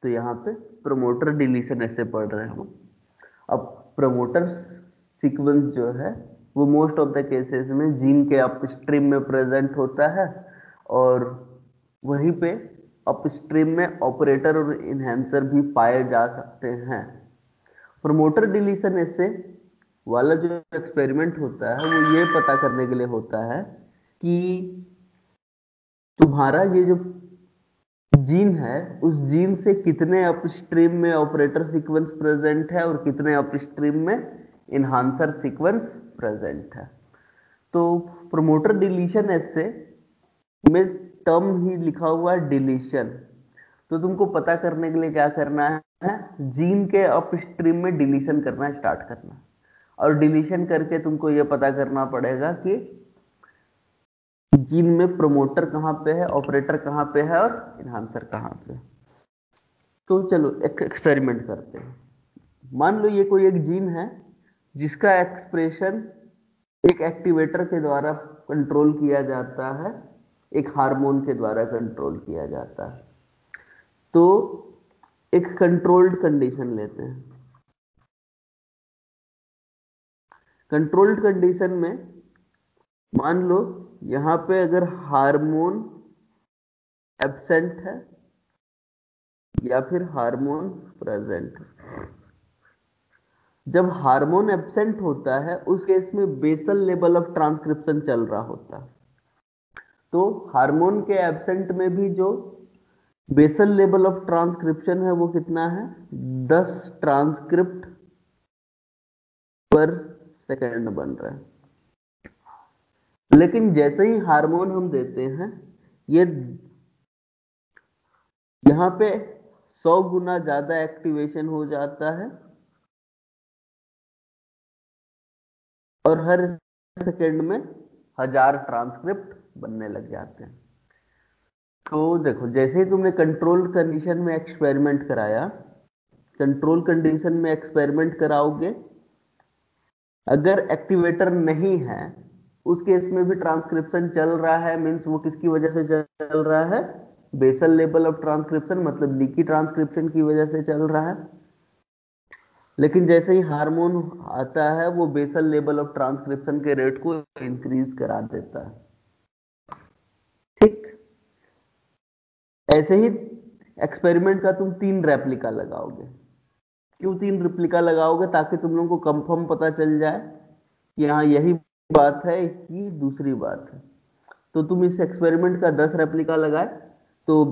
तो यहाँ पे प्रमोटर डिलीशन ऐसे पढ़ रहे हैं हम। अब प्रमोटर सीक्वेंस जो है वो मोस्ट ऑफ द केसेस में जीन के अपस्ट्रीम में प्रेजेंट होता है, और वहीं पे अपस्ट्रीम में ऑपरेटर और इन्हेंसर भी पाए जा सकते हैं। प्रमोटर डिलीशन ऐसे वाला जो एक्सपेरिमेंट होता है वो ये पता करने के लिए होता है कि तुम्हारा ये जो जीन है उस जीन से कितने अपस्ट्रीम में ऑपरेटर सीक्वेंस प्रेजेंट है और कितने अपस्ट्रीम में इन्हांसर सीक्वेंस प्रेजेंट है। तो प्रमोटर डिलीशन ऐसे में टर्म ही लिखा हुआ है डिलीशन। तो तुमको पता करने के लिए क्या करना है, जीन के अपस्ट्रीम में डिलीशन करना स्टार्ट करना, और डिलीशन करके तुमको यह पता करना पड़ेगा कि जीन में प्रमोटर कहाँ पे है, ऑपरेटर कहाँ पे है और इन्हांसर कहाँ पे। तो चलो एक एक्सपेरिमेंट करते हैं। मान लो ये कोई एक जीन है जिसका एक्सप्रेशन एक एक्टिवेटर के द्वारा कंट्रोल किया जाता है, एक हार्मोन के द्वारा कंट्रोल किया जाता है। तो एक कंट्रोल्ड कंडीशन लेते हैं। कंट्रोल्ड कंडीशन में मान लो यहां पे अगर हार्मोन एब्सेंट है या फिर हार्मोन प्रेजेंट है। जब हार्मोन एब्सेंट होता है उस केस में बेसल लेवल ऑफ ट्रांसक्रिप्शन चल रहा होता है। तो हार्मोन के एब्सेंट में भी जो बेसल लेवल ऑफ ट्रांसक्रिप्शन है वो कितना है, 10 ट्रांसक्रिप्ट पर सेकेंड बन रहा है। लेकिन जैसे ही हार्मोन हम देते हैं ये यहां पे 100 गुना ज्यादा एक्टिवेशन हो जाता है और हर सेकेंड में 1000 ट्रांसक्रिप्ट बनने लग जाते हैं। तो देखो जैसे ही तुमने कंट्रोल कंडीशन में एक्सपेरिमेंट कराया, कंट्रोल कंडीशन में एक्सपेरिमेंट कराओगे, अगर एक्टिवेटर नहीं है उस केस में भी ट्रांसक्रिप्शन चल रहा है। मींस वो किसकी वजह से चल रहा है, बेसल लेवल ऑफ ट्रांसक्रिप्शन मतलब लीकी ट्रांसक्रिप्शन की वजह से चल रहा है। लेकिन जैसे ही हार्मोन आता है वो बेसल लेवल ऑफ ट्रांसक्रिप्शन के रेट को इंक्रीज करा देता है। ठीक ऐसे ही एक्सपेरिमेंट का तुम 3 रेप्लिका लगाओगे। क्यों 3 रेप्लिका लगाओगे, ताकि तुम लोगों को कंफर्म पता चल जाए कि हाँ यही बात है कि दूसरी बात है। तो तुम इस एक्सपेरिमेंट का 10 रेप्लिका लगाए तो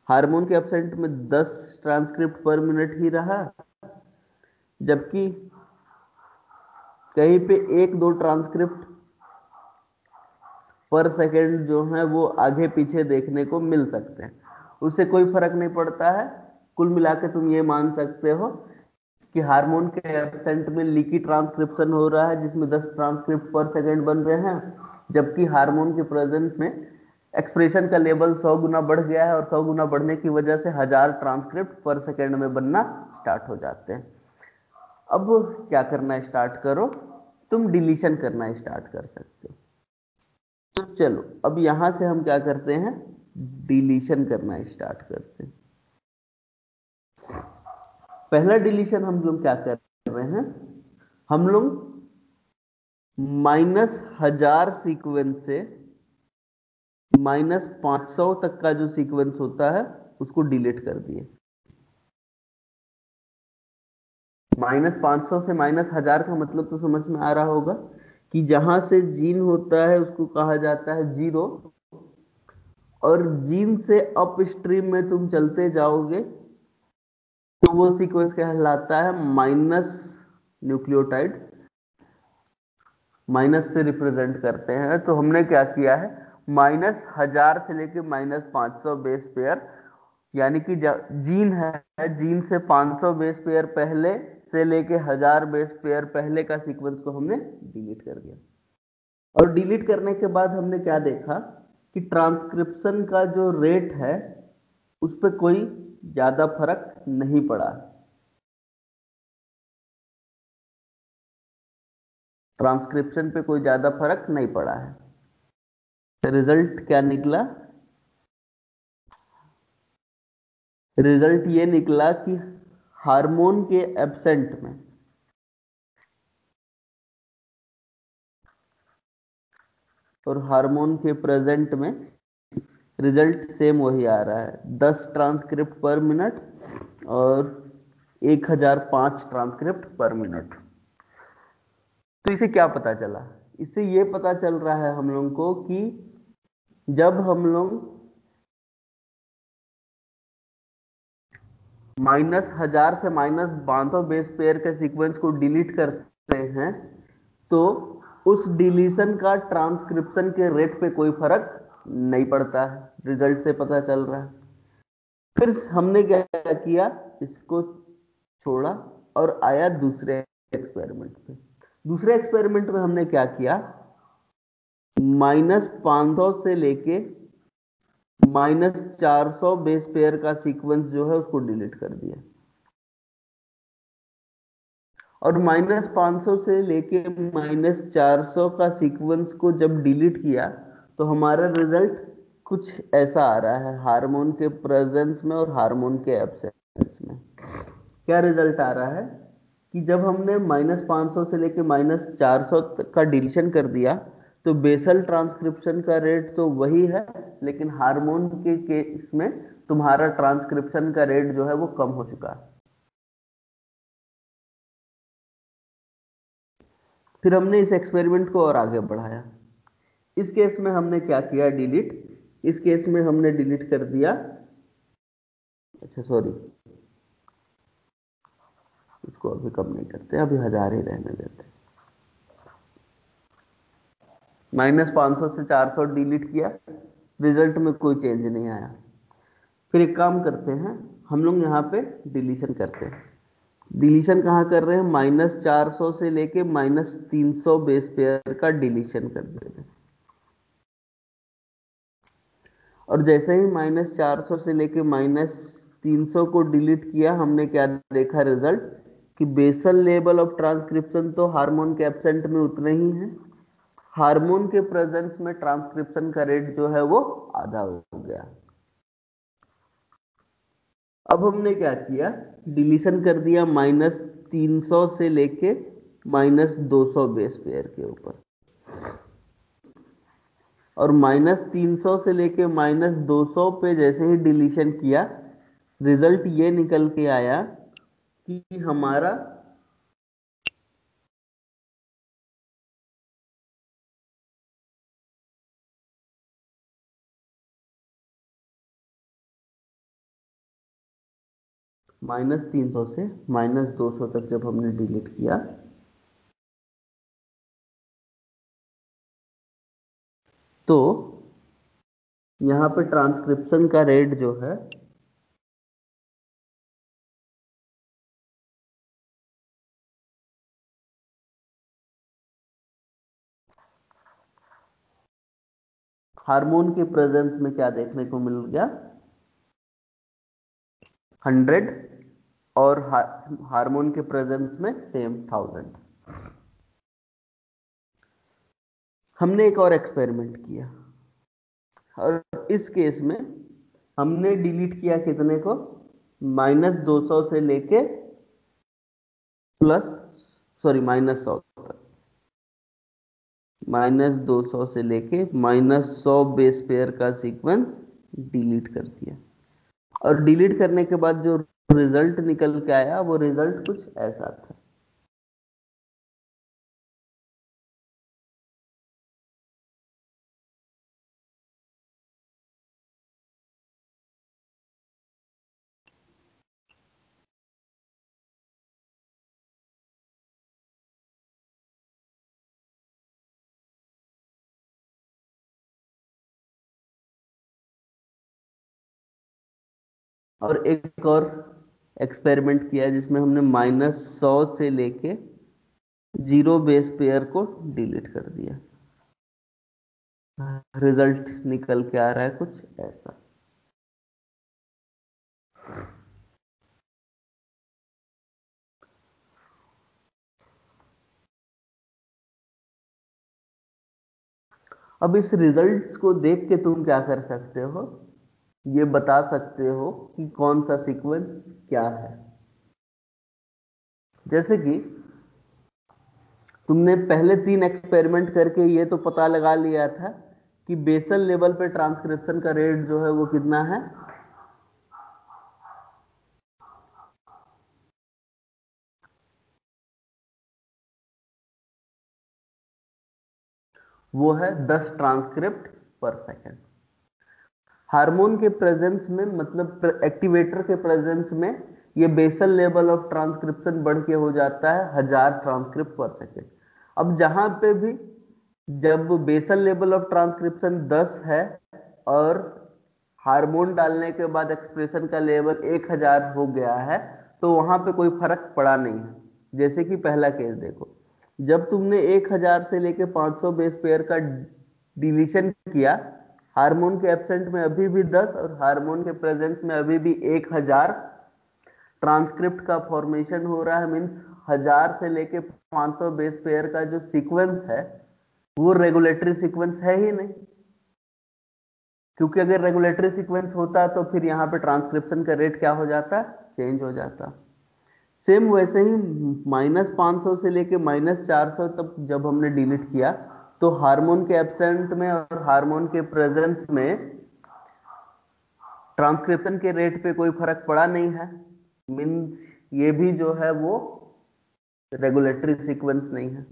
हार्मोन के एब्सेंट में 10 ट्रांसक्रिप्ट पर मिनट ही रहा, जबकि कहीं पे 1-2 ट्रांसक्रिप्ट पर सेकेंड जो है वो आगे पीछे देखने को मिल सकते हैं। उससे कोई फर्क नहीं पड़ता है। कुल मिला के तुम ये मान सकते हो कि हार्मोन के एब्सेंट में लीकी ट्रांसक्रिप्शन हो रहा है जिसमें 10 ट्रांसक्रिप्ट पर सेकेंड बन रहे हैं, जबकि हार्मोन के प्रेजेंस में एक्सप्रेशन का लेवल 100 गुना बढ़ गया है और 100 गुना बढ़ने की वजह से 1000 ट्रांसक्रिप्ट पर सेकेंड में बनना स्टार्ट हो जाते हैं। अब क्या करना स्टार्ट करो, तुम डिलीशन करना स्टार्ट कर सकते हो। तो चलो अब यहां से हम क्या करते हैं, डिलीशन करना स्टार्ट करते हैं। पहला डिलीशन हम लोग क्या कर रहे हैं, हम लोग -1000 सीक्वेंस से -500 तक का जो सीक्वेंस होता है उसको डिलीट कर दिए। -500 से -1000 का मतलब तो समझ में आ रहा होगा कि जहां से जीन होता है उसको कहा जाता है जीरो, और जीन से अप स्ट्रीम में तुम चलते जाओगे तो वो सीक्वेंस कहलाता है माइनस न्यूक्लियोटाइड। माइनस से रिप्रेजेंट करते हैं। तो हमने क्या किया है, -1000 से लेके -500 बेस पेयर, यानी कि जीन है, जीन से 500 बेस पेयर पहले से लेके 1000 बेस पेयर पहले का सीक्वेंस को हमने डिलीट कर दिया। और डिलीट करने के बाद हमने क्या देखा कि ट्रांसक्रिप्शन का जो रेट है उस पर कोई ज्यादा फर्क नहीं पड़ा। ट्रांसक्रिप्शन पे कोई ज्यादा फर्क नहीं पड़ा है। रिजल्ट क्या निकला, रिजल्ट ये निकला कि हार्मोन के एब्सेंट में और हार्मोन के प्रेजेंट में रिजल्ट सेम वही आ रहा है, 10 ट्रांसक्रिप्ट पर मिनट और 1005 ट्रांसक्रिप्ट पर मिनट। तो इसे क्या पता चला? इससे ये पता चल रहा है हम लोग को कि जब हम लोग -1000 से -500 बेस पेयर के सीक्वेंस को डिलीट करते हैं तो उस डिलीशन का ट्रांसक्रिप्शन के रेट पे कोई फर्क नहीं पड़ता है, रिजल्ट से पता चल रहा है। फिर हमने क्या किया, इसको छोड़ा और आया दूसरे एक्सपेरिमेंट पे। दूसरे एक्सपेरिमेंट में हमने क्या किया, -500 से लेके -400 बेस पेयर का सीक्वेंस जो है उसको डिलीट कर दिया और -500 से लेके -400 का सीक्वेंस को जब डिलीट किया तो हमारा रिजल्ट कुछ ऐसा आ रहा है, हार्मोन के प्रेजेंस में और हार्मोन के एब्सेंस में। क्या रिजल्ट आ रहा है कि जब हमने -500 से लेके -400 का डिलीशन कर दिया तो बेसल ट्रांसक्रिप्शन का रेट तो वही है, लेकिन हार्मोन के केस में तुम्हारा ट्रांसक्रिप्शन का रेट जो है वो कम हो चुका है। फिर हमने इस एक्सपेरिमेंट को और आगे बढ़ाया। इस केस में हमने क्या किया, डिलीट। इस केस में हमने डिलीट कर दिया, अच्छा सॉरी, इसको अभी कम नहीं करते, अभी 1000 ही रहने देते। -500 से 400 डिलीट किया, रिजल्ट में कोई चेंज नहीं आया। फिर एक काम करते हैं, हम लोग यहाँ पे डिलीशन करते हैं। डिलीशन कहाँ कर रहे हैं, -400 से लेके -300 बेस पेयर का डिलीशन कर दे रहे हैं। और जैसे ही -400 से लेके -300 को डिलीट किया, हमने क्या देखा रिजल्ट, कि बेसल लेवल ऑफ ट्रांसक्रिप्शन तो हार्मोन के एब्सेंट में उतने ही है, हार्मोन के प्रेजेंस में ट्रांसक्रिप्शन का रेट जो है वो आधा हो गया। अब हमने क्या किया, डिलीशन कर दिया -300 से लेके -200 बेस पेयर के ऊपर, और -300 से लेके -200 पे जैसे ही डिलीशन किया, रिजल्ट ये निकल के आया कि हमारा -300 से -200 तक जब हमने डिलीट किया तो यहाँ पे ट्रांसक्रिप्शन का रेट जो है हार्मोन के प्रेजेंस में क्या देखने को मिल गया, 100, और हार्मोन के प्रेजेंस में सेम 1000। हमने एक और एक्सपेरिमेंट किया और इस केस में हमने डिलीट किया कितने को, -200 से लेके प्लस सॉरी -100 तक, -200 से लेके -100 बेस पेयर का सीक्वेंस डिलीट कर दिया। और डिलीट करने के बाद जो रिजल्ट निकल के आया वो रिजल्ट कुछ ऐसा था। और एक और एक्सपेरिमेंट किया जिसमें हमने -100 से लेके 0 बेस पेयर को डिलीट कर दिया, रिजल्ट निकल के आ रहा है कुछ ऐसा। अब इस रिजल्ट्स को देख के तुम क्या कर सकते हो, ये बता सकते हो कि कौन सा सीक्वेंस क्या है। जैसे कि तुमने पहले 3 एक्सपेरिमेंट करके ये तो पता लगा लिया था कि बेसल लेवल पे ट्रांसक्रिप्शन का रेट जो है वो कितना है, वो है 10 ट्रांसक्रिप्ट पर सेकेंड। हार्मोन के प्रेजेंस में, मतलब एक्टिवेटर के प्रेजेंस में, ये बेसल लेवल ऑफ ट्रांसक्रिप्शन बढ़ के हो जाता है 1000 ट्रांसक्रिप्ट पर सेकेंड। अब जहां पे भी जब बेसल लेवल ऑफ ट्रांसक्रिप्शन 10 है और हार्मोन डालने के बाद एक्सप्रेशन का लेवल 1000 हो गया है, तो वहां पे कोई फर्क पड़ा नहीं है। जैसे कि पहला केस देखो, जब तुमने 1000 से लेके 500 बेस पेयर का डिलीशन किया, हार्मोन के एब्सेंट में अभी भी 10 और हार्मोन के प्रेजेंस में अभी भी 1000 ट्रांसक्रिप्ट का फॉर्मेशन हो रहा है। मीन्स 1000 से लेके 500 बेस पेयर का जो सीक्वेंस है वो रेगुलेटरी सीक्वेंस है ही नहीं, क्योंकि अगर रेगुलेटरी सीक्वेंस होता तो फिर यहाँ पे ट्रांसक्रिप्शन का रेट क्या हो जाता, चेंज हो जाता। सेम वैसे ही -500 से लेके -400 तक जब हमने डिलीट किया, तो हार्मोन के एब्सेंट में और हार्मोन के प्रेजेंस में ट्रांसक्रिप्शन के रेट पे कोई फर्क पड़ा नहीं है। मीन्स ये भी जो है वो रेगुलेटरी सीक्वेंस नहीं है।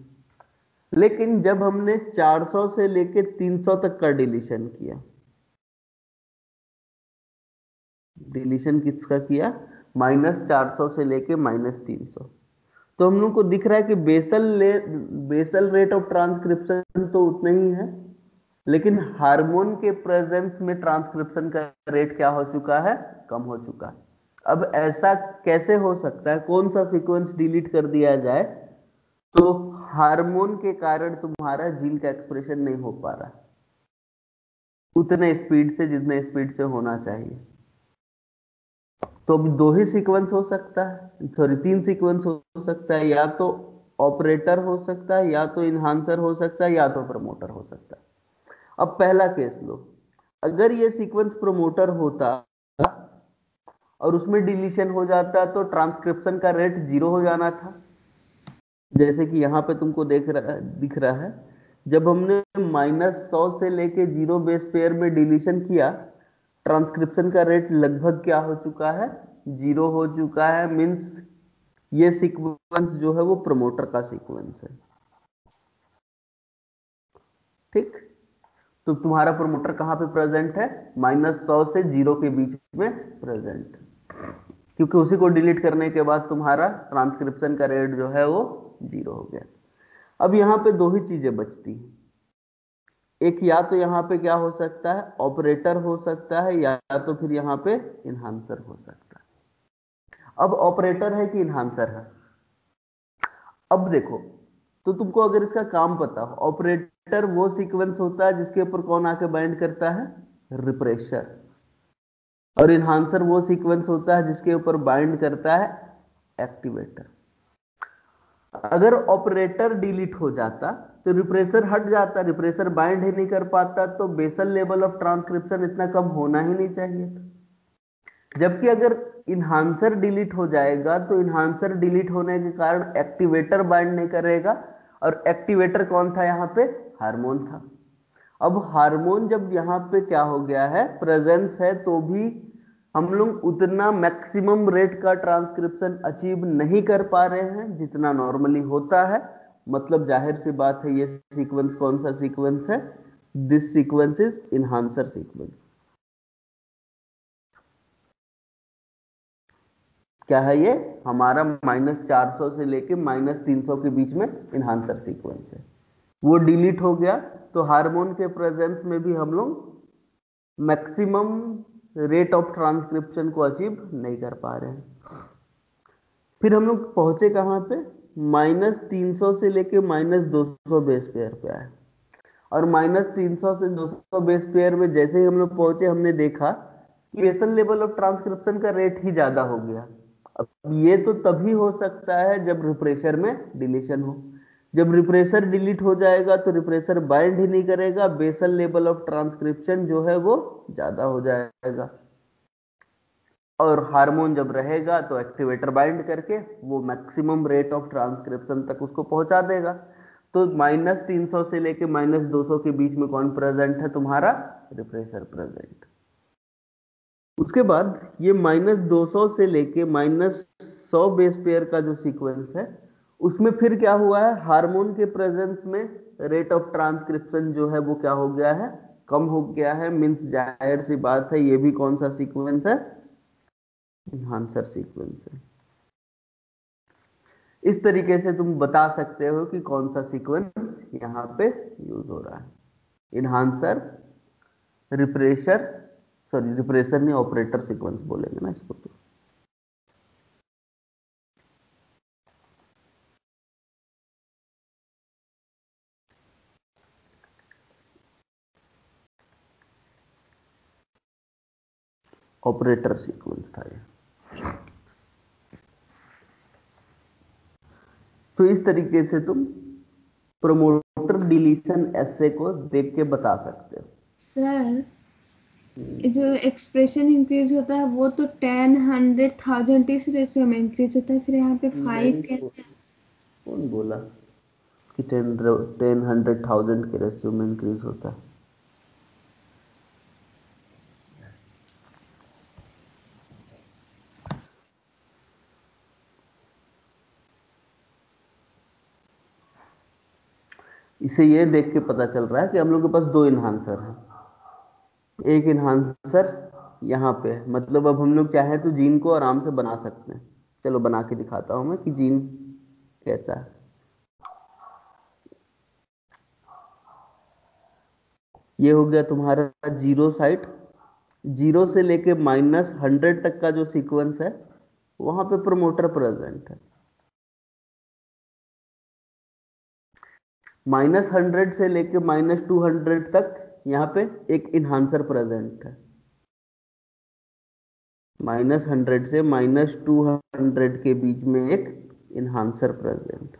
लेकिन जब हमने 400 से लेके 300 तक का डिलीशन किया, डिलीशन किसका किया, -400 से लेके -300, तो हम लोग को दिख रहा है कि बेसल रेट ऑफ ट्रांसक्रिप्शन तो उतना ही है, लेकिन हार्मोन के प्रेजेंस में ट्रांसक्रिप्शन का रेट क्या हो चुका है, कम हो चुका है। अब ऐसा कैसे हो सकता है, कौन सा सीक्वेंस डिलीट कर दिया जाए तो हार्मोन के कारण तुम्हारा जीन का एक्सप्रेशन नहीं हो पा रहा उतने स्पीड से जितने स्पीड से होना चाहिए। तो अब 2 ही सीक्वेंस हो सकता है, सॉरी 3 सीक्वेंस हो सकता है, या तो ऑपरेटर हो सकता है, या तो इन्हांसर हो सकता है, या तो प्रमोटर हो सकता है। अब पहला केस लो, अगर ये सीक्वेंस प्रमोटर होता और उसमें डिलीशन हो जाता तो ट्रांसक्रिप्शन का रेट 0 हो जाना था। जैसे कि यहाँ पे तुमको दिख रहा है, जब हमने -100 से लेके 0 बेस पेयर में डिलीशन किया, ट्रांसक्रिप्शन का रेट लगभग क्या हो चुका है, 0 हो चुका है। मीन्स ये सीक्वेंस जो है वो प्रमोटर का सीक्वेंस है। ठीक, तो तुम्हारा प्रमोटर कहाँ पे प्रेजेंट है, -100 से 0 के बीच में प्रेजेंट, क्योंकि उसी को डिलीट करने के बाद तुम्हारा ट्रांसक्रिप्शन का रेट जो है वो 0 हो गया। अब यहाँ पे 2 ही चीजें बचती हैं, एक या तो यहाँ पे क्या हो सकता है, ऑपरेटर हो सकता है, या तो फिर यहाँ पे इन्हांसर हो सकता है। अब ऑपरेटर है कि इन्हांसर है, अब देखो, तो तुमको अगर इसका काम पता हो, ऑपरेटर वो सीक्वेंस होता है जिसके ऊपर कौन आके बाइंड करता है, रिप्रेशर, और इन्हांसर वो सीक्वेंस होता है जिसके ऊपर बाइंड करता है एक्टिवेटर। अगर ऑपरेटर डिलीट हो जाता तो रिप्रेसर हट जाता, रिप्रेसर बाइंड ही नहीं कर पाता, तो बेसल लेवल ऑफ ट्रांसक्रिप्शन इतना कम होना ही नहीं चाहिए था। जबकि अगर इन्हांसर डिलीट हो जाएगा तो इन्हांसर डिलीट होने के कारण एक्टिवेटर बाइंड नहीं करेगा, और एक्टिवेटर कौन था यहाँ पे, हार्मोन था। अब हार्मोन जब यहाँ पे क्या हो गया है, प्रेजेंस है, तो भी हम लोग उतना मैक्सिमम रेट का ट्रांसक्रिप्शन अचीव नहीं कर पा रहे हैं जितना नॉर्मली होता है। मतलब जाहिर सी बात है, ये सीक्वेंस कौन सा सीक्वेंस है, this sequence is enhancer sequence. क्या है ये, हमारा -400 से लेके -300 के बीच में इन्हांसर सीक्वेंस है। वो डिलीट हो गया तो हार्मोन के प्रेजेंस में भी हम लोग मैक्सिमम रेट ऑफ ट्रांसक्रिप्शन को अचीव नहीं कर पा रहे हैं। फिर हम लोग पहुंचे कहां पे, -300 से लेके -200 बेस पेयर पे आए, और -300 से 200 बेस पेयर में जैसे ही हम लोग पहुंचे, हमने देखा कि बेसल लेवल ऑफ ट्रांसक्रिप्शन का रेट ही ज्यादा हो गया। अब ये तो तभी हो सकता है जब रिप्रेशर में डिलीशन हो। जब रिप्रेशर डिलीट हो जाएगा तो रिप्रेशर बाइंड ही नहीं करेगा, बेसल लेवल ऑफ ट्रांसक्रिप्शन जो है वो ज्यादा हो जाएगा। और हार्मोन जब रहेगा तो एक्टिवेटर बाइंड करके वो मैक्सिमम रेट ऑफ ट्रांसक्रिप्शन तक उसको पहुंचा देगा। तो -300 से लेके -200 के बीच में कौन प्रेजेंट है? तुम्हारा रिप्रेसर प्रेजेंट। उसके बाद ये -200 से लेके -100 बेस पेयर का जो सीक्वेंस है उसमें फिर क्या हुआ है? हार्मोन के प्रेजेंस में रेट ऑफ ट्रांसक्रिप्शन जो है वो क्या हो गया है? कम हो गया है। मीन्स जाहिर सी बात है ये भी कौन सा सीक्वेंस है? इन्हांसर सीक्वेंस है। इस तरीके से तुम बता सकते हो कि कौन सा सीक्वेंस यहाँ पे यूज हो रहा है। इन्हांसर, रिप्रेशर, सॉरी रिप्रेशर नहीं, ऑपरेटर सीक्वेंस बोलेंगे ना इसको। तो ऑपरेटर सीक्वेंस था ये। तो इस तरीके से तुम प्रमोटर डिलीशन एसे को देख के बता सकते हो। सर, जो एक्सप्रेशन इंक्रीज होता है वो तो 10, 100, 1000 इस रेशियो में इंक्रीज होता है, फिर यहाँ पे 5 नहीं, कैसे? कौन बोला कि 10, 100, 1000 के रेशियो में इंक्रीज होता है? इसे ये देख के पता चल रहा है कि हम लोग के पास दो इन्हांसर हैं। एक इन्हांसर यहाँ पे है, मतलब अब हम लोग चाहें तो जीन को आराम से बना सकते हैं। चलो बना के दिखाता हूं मैं कि जीन कैसा है। ये हो गया तुम्हारा जीरो साइट। जीरो से लेके -100 तक का जो सीक्वेंस है वहां पे प्रमोटर प्रेजेंट है। -100 से लेके -200 तक यहाँ पे एक इन्हांसर प्रेजेंट है। -100 से -200 के बीच में एक इन्हांसर प्रेजेंट।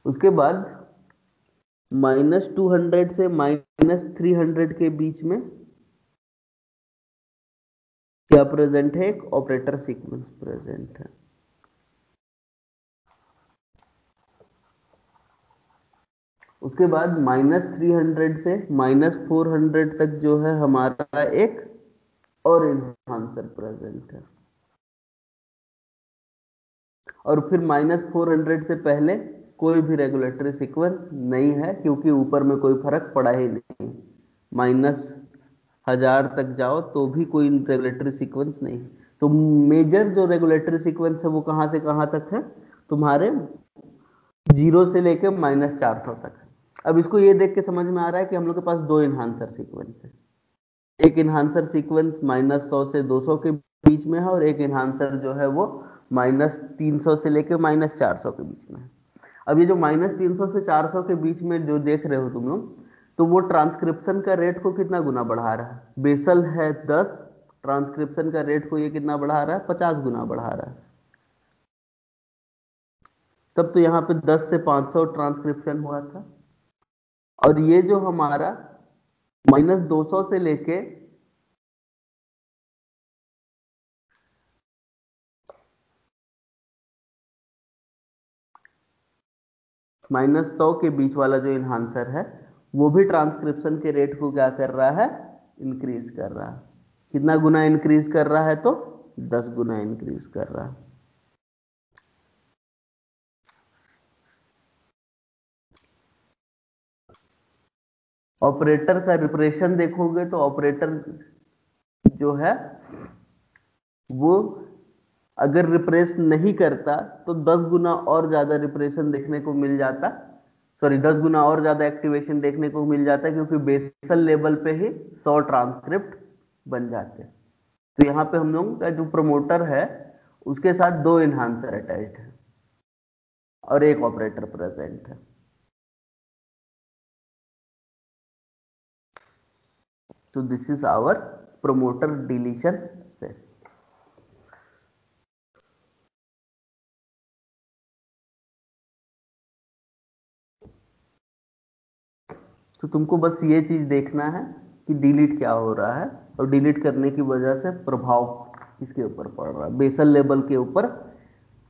उसके बाद -200 से -300 के बीच में क्या प्रेजेंट है? एक ऑपरेटर सीक्वेंस प्रेजेंट है। उसके बाद -300 से -400 तक जो है हमारा एक और इन्हांसर प्रेजेंट है। और फिर -400 से पहले कोई भी रेगुलेटरी सीक्वेंस नहीं है, क्योंकि ऊपर में कोई फर्क पड़ा ही नहीं। -1000 तक जाओ तो भी कोई रेगुलेटरी सीक्वेंस नहीं। तो मेजर जो रेगुलेटरी सीक्वेंस है वो कहां से कहां तक है? तुम्हारे 0 से लेकर -400 तक है। अब इसको ये देख के समझ में आ रहा है कि हम लोग के पास दो इन्हांसर सीक्वेंस है। एक इन्हांसर सीक्वेंस -100 से 200 के बीच में है, और एक इन्हांसर जो है वो -300 से लेके -400 के बीच में है। अब ये जो -300 से 400 के बीच में जो देख रहे हो तुम लोग, तो वो ट्रांसक्रिप्शन का रेट को कितना गुना बढ़ा रहा है? बेसल है 10, ट्रांसक्रिप्शन का रेट को ये कितना बढ़ा रहा है? 50 गुना बढ़ा रहा है। तब तो यहाँ पे 10 से 500 ट्रांसक्रिप्शन हुआ था। और ये जो हमारा -200 से लेके -100 के बीच वाला जो इन्हांसर है वो भी ट्रांसक्रिप्शन के रेट को क्या कर रहा है? इंक्रीज कर रहा है। कितना गुना इंक्रीज कर रहा है? तो 10 गुना इंक्रीज कर रहा है। ऑपरेटर का रिप्रेशन देखोगे तो ऑपरेटर जो है वो अगर रिप्रेस नहीं करता तो 10 गुना और ज्यादा रिप्रेशन देखने को मिल जाता। सॉरी, 10 गुना और ज्यादा एक्टिवेशन देखने को मिल जाता है, क्योंकि बेसल लेवल पे ही 100 ट्रांसक्रिप्ट बन जाते। तो यहाँ पे हम लोगों का जो प्रमोटर है उसके साथ दो इन्हांसर अटैच्ड है और एक ऑपरेटर प्रेजेंट है। तो this is our promoter deletion से। तो तुमको बस ये चीज देखना है कि डिलीट क्या हो रहा है और डिलीट करने की वजह से प्रभाव किसके ऊपर पड़ रहा है, बेसल लेवल के ऊपर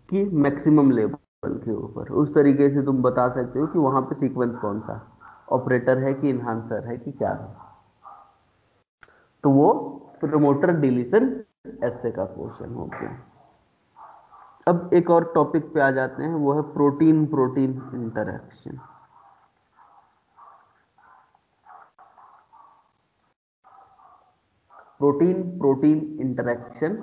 कि मैक्सिमम लेवल के ऊपर। उस तरीके से तुम बता सकते हो कि वहां पे सीक्वेंस कौन सा, ऑपरेटर है कि इन्हांसर है कि क्या है। तो वो प्रमोटर डिलीशन ऐसे का क्वेश्चन हो गया। अब एक और टॉपिक पे आ जाते हैं, वो है protein protein interaction. Protein protein interaction,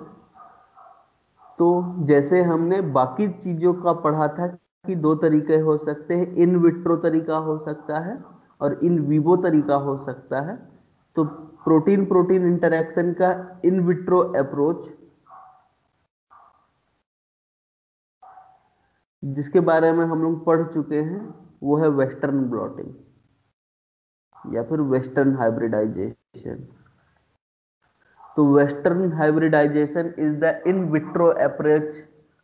तो जैसे हमने बाकी चीजों का पढ़ा था कि दो तरीके हो सकते हैं, इन विट्रो तरीका हो सकता है और इन विवो तरीका हो सकता है। तो प्रोटीन प्रोटीन इंटरेक्शन का इन विट्रो अप्रोच, जिसके बारे में हम लोग पढ़ चुके हैं, वो है वेस्टर्न ब्लॉटिंग या फिर वेस्टर्न हाइब्रिडाइजेशन। तो western hybridization is the in vitro approach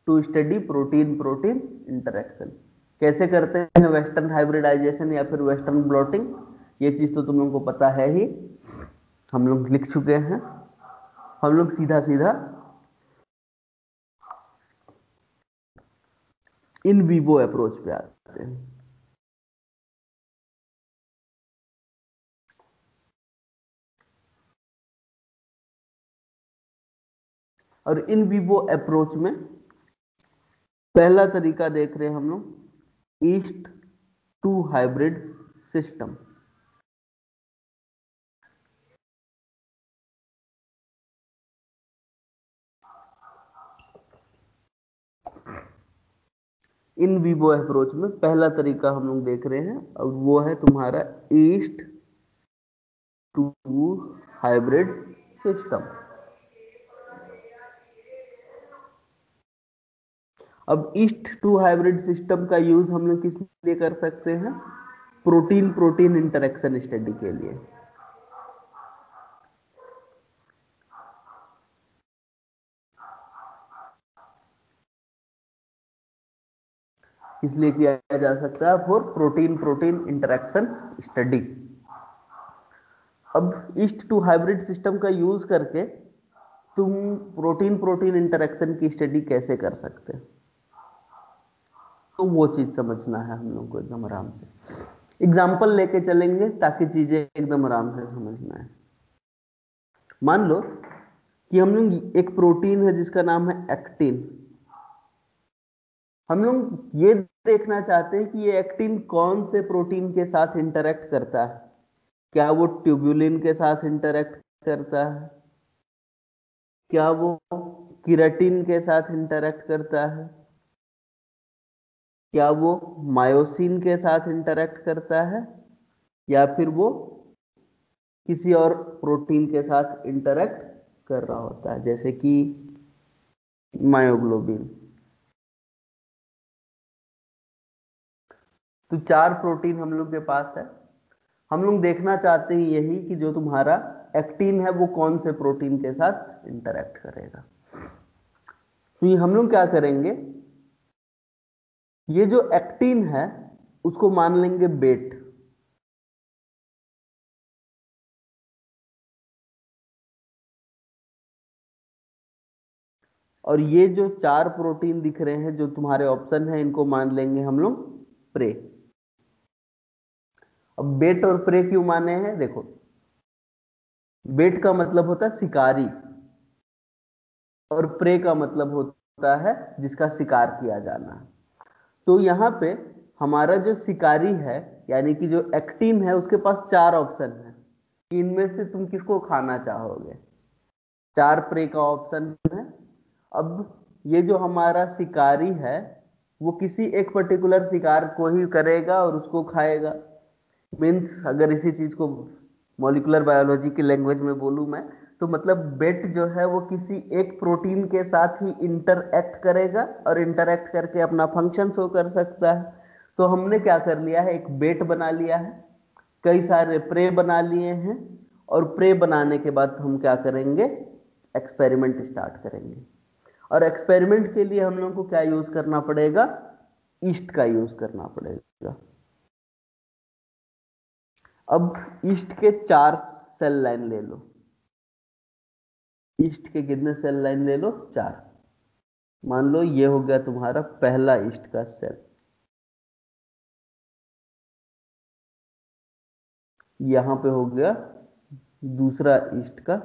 to study protein protein interaction. कैसे करते हैं वेस्टर्न हाइब्रिडाइजेशन या फिर वेस्टर्न ब्लॉटिंग, ये चीज तो तुम लोगों को पता है ही, हम लोग लिख चुके हैं। हम लोग सीधा सीधा इन विवो अप्रोच पे आते हैं। और इन विवो अप्रोच में पहला तरीका देख रहे हैं हम लोग, yeast two hybrid system. In vivo approach में पहला तरीका हम लोग देख रहे हैं और वो है तुम्हारा ईस्ट टू हाइब्रिड सिस्टम। अब ईस्ट टू हाइब्रिड सिस्टम का यूज हम लोग किस लिए कर सकते हैं, प्रोटीन प्रोटीन इंटरेक्शन स्टडी के लिए। इसलिए किया जा सकता है for protein protein interaction study. अब ईस्ट टू हाइब्रिड सिस्टम का यूज करके तुम प्रोटीन प्रोटीन इंटरेक्शन की स्टडी कैसे कर सकते हैं, तो वो चीज समझना है हम लोग को एकदम आराम से। एग्जाम्पल लेके चलेंगे ताकि चीजें एकदम आराम से समझना है। मान लो कि हम लोग एक प्रोटीन है जिसका नाम है एक्टिन। हम लोग ये देखना चाहते हैं कि ये एक्टिन कौन से प्रोटीन के साथ इंटरेक्ट करता है। क्या वो ट्यूबुलिन के साथ इंटरेक्ट करता है, क्या वो किराटिन के साथ इंटरेक्ट करता है, क्या वो मायोसिन के साथ इंटरेक्ट करता है, या फिर वो किसी और प्रोटीन के साथ इंटरेक्ट कर रहा होता है, जैसे कि मायोग्लोबिन। तो चार प्रोटीन हम लोग के पास है। हम लोग देखना चाहते हैं यही कि जो तुम्हारा एक्टिन है वो कौन से प्रोटीन के साथ इंटरेक्ट करेगा। तो ये हम लोग क्या करेंगे, ये जो एक्टिन है उसको मान लेंगे बेट। और ये जो चार प्रोटीन दिख रहे हैं जो तुम्हारे ऑप्शन है, इनको मान लेंगे हम लोग प्रे। अब बेट और प्रे क्यों माने हैं, देखो बेट का मतलब होता है शिकारी और प्रे का मतलब होता है जिसका शिकार किया जाना। तो यहाँ पे हमारा जो शिकारी है यानी कि जो एक्टिन है उसके पास चार ऑप्शन है कि इनमें से तुम किसको खाना चाहोगे। चार प्रे का ऑप्शन है। अब ये जो हमारा शिकारी है वो किसी एक पर्टिकुलर शिकार को ही करेगा और उसको खाएगा। मीन्स अगर इसी चीज को मॉलिक्यूलर बायोलॉजी की लैंग्वेज में बोलूं मैं, तो मतलब बेट जो है वो किसी एक प्रोटीन के साथ ही इंटरएक्ट करेगा और इंटरएक्ट करके अपना फंक्शन शो कर सकता है। तो हमने क्या कर लिया है, एक बेट बना लिया है, कई सारे प्रे बना लिए हैं, और प्रे बनाने के बाद हम क्या करेंगे, एक्सपेरिमेंट स्टार्ट करेंगे। और एक्सपेरिमेंट के लिए हम लोग को क्या यूज करना पड़ेगा, ईस्ट का यूज करना पड़ेगा। अब ईस्ट के चार सेल लाइन ले लो। ईस्ट के कितने सेल लाइन ले लो, 4। मान लो ये हो गया तुम्हारा पहला ईस्ट का सेल, यहां पे हो गया दूसरा ईस्ट का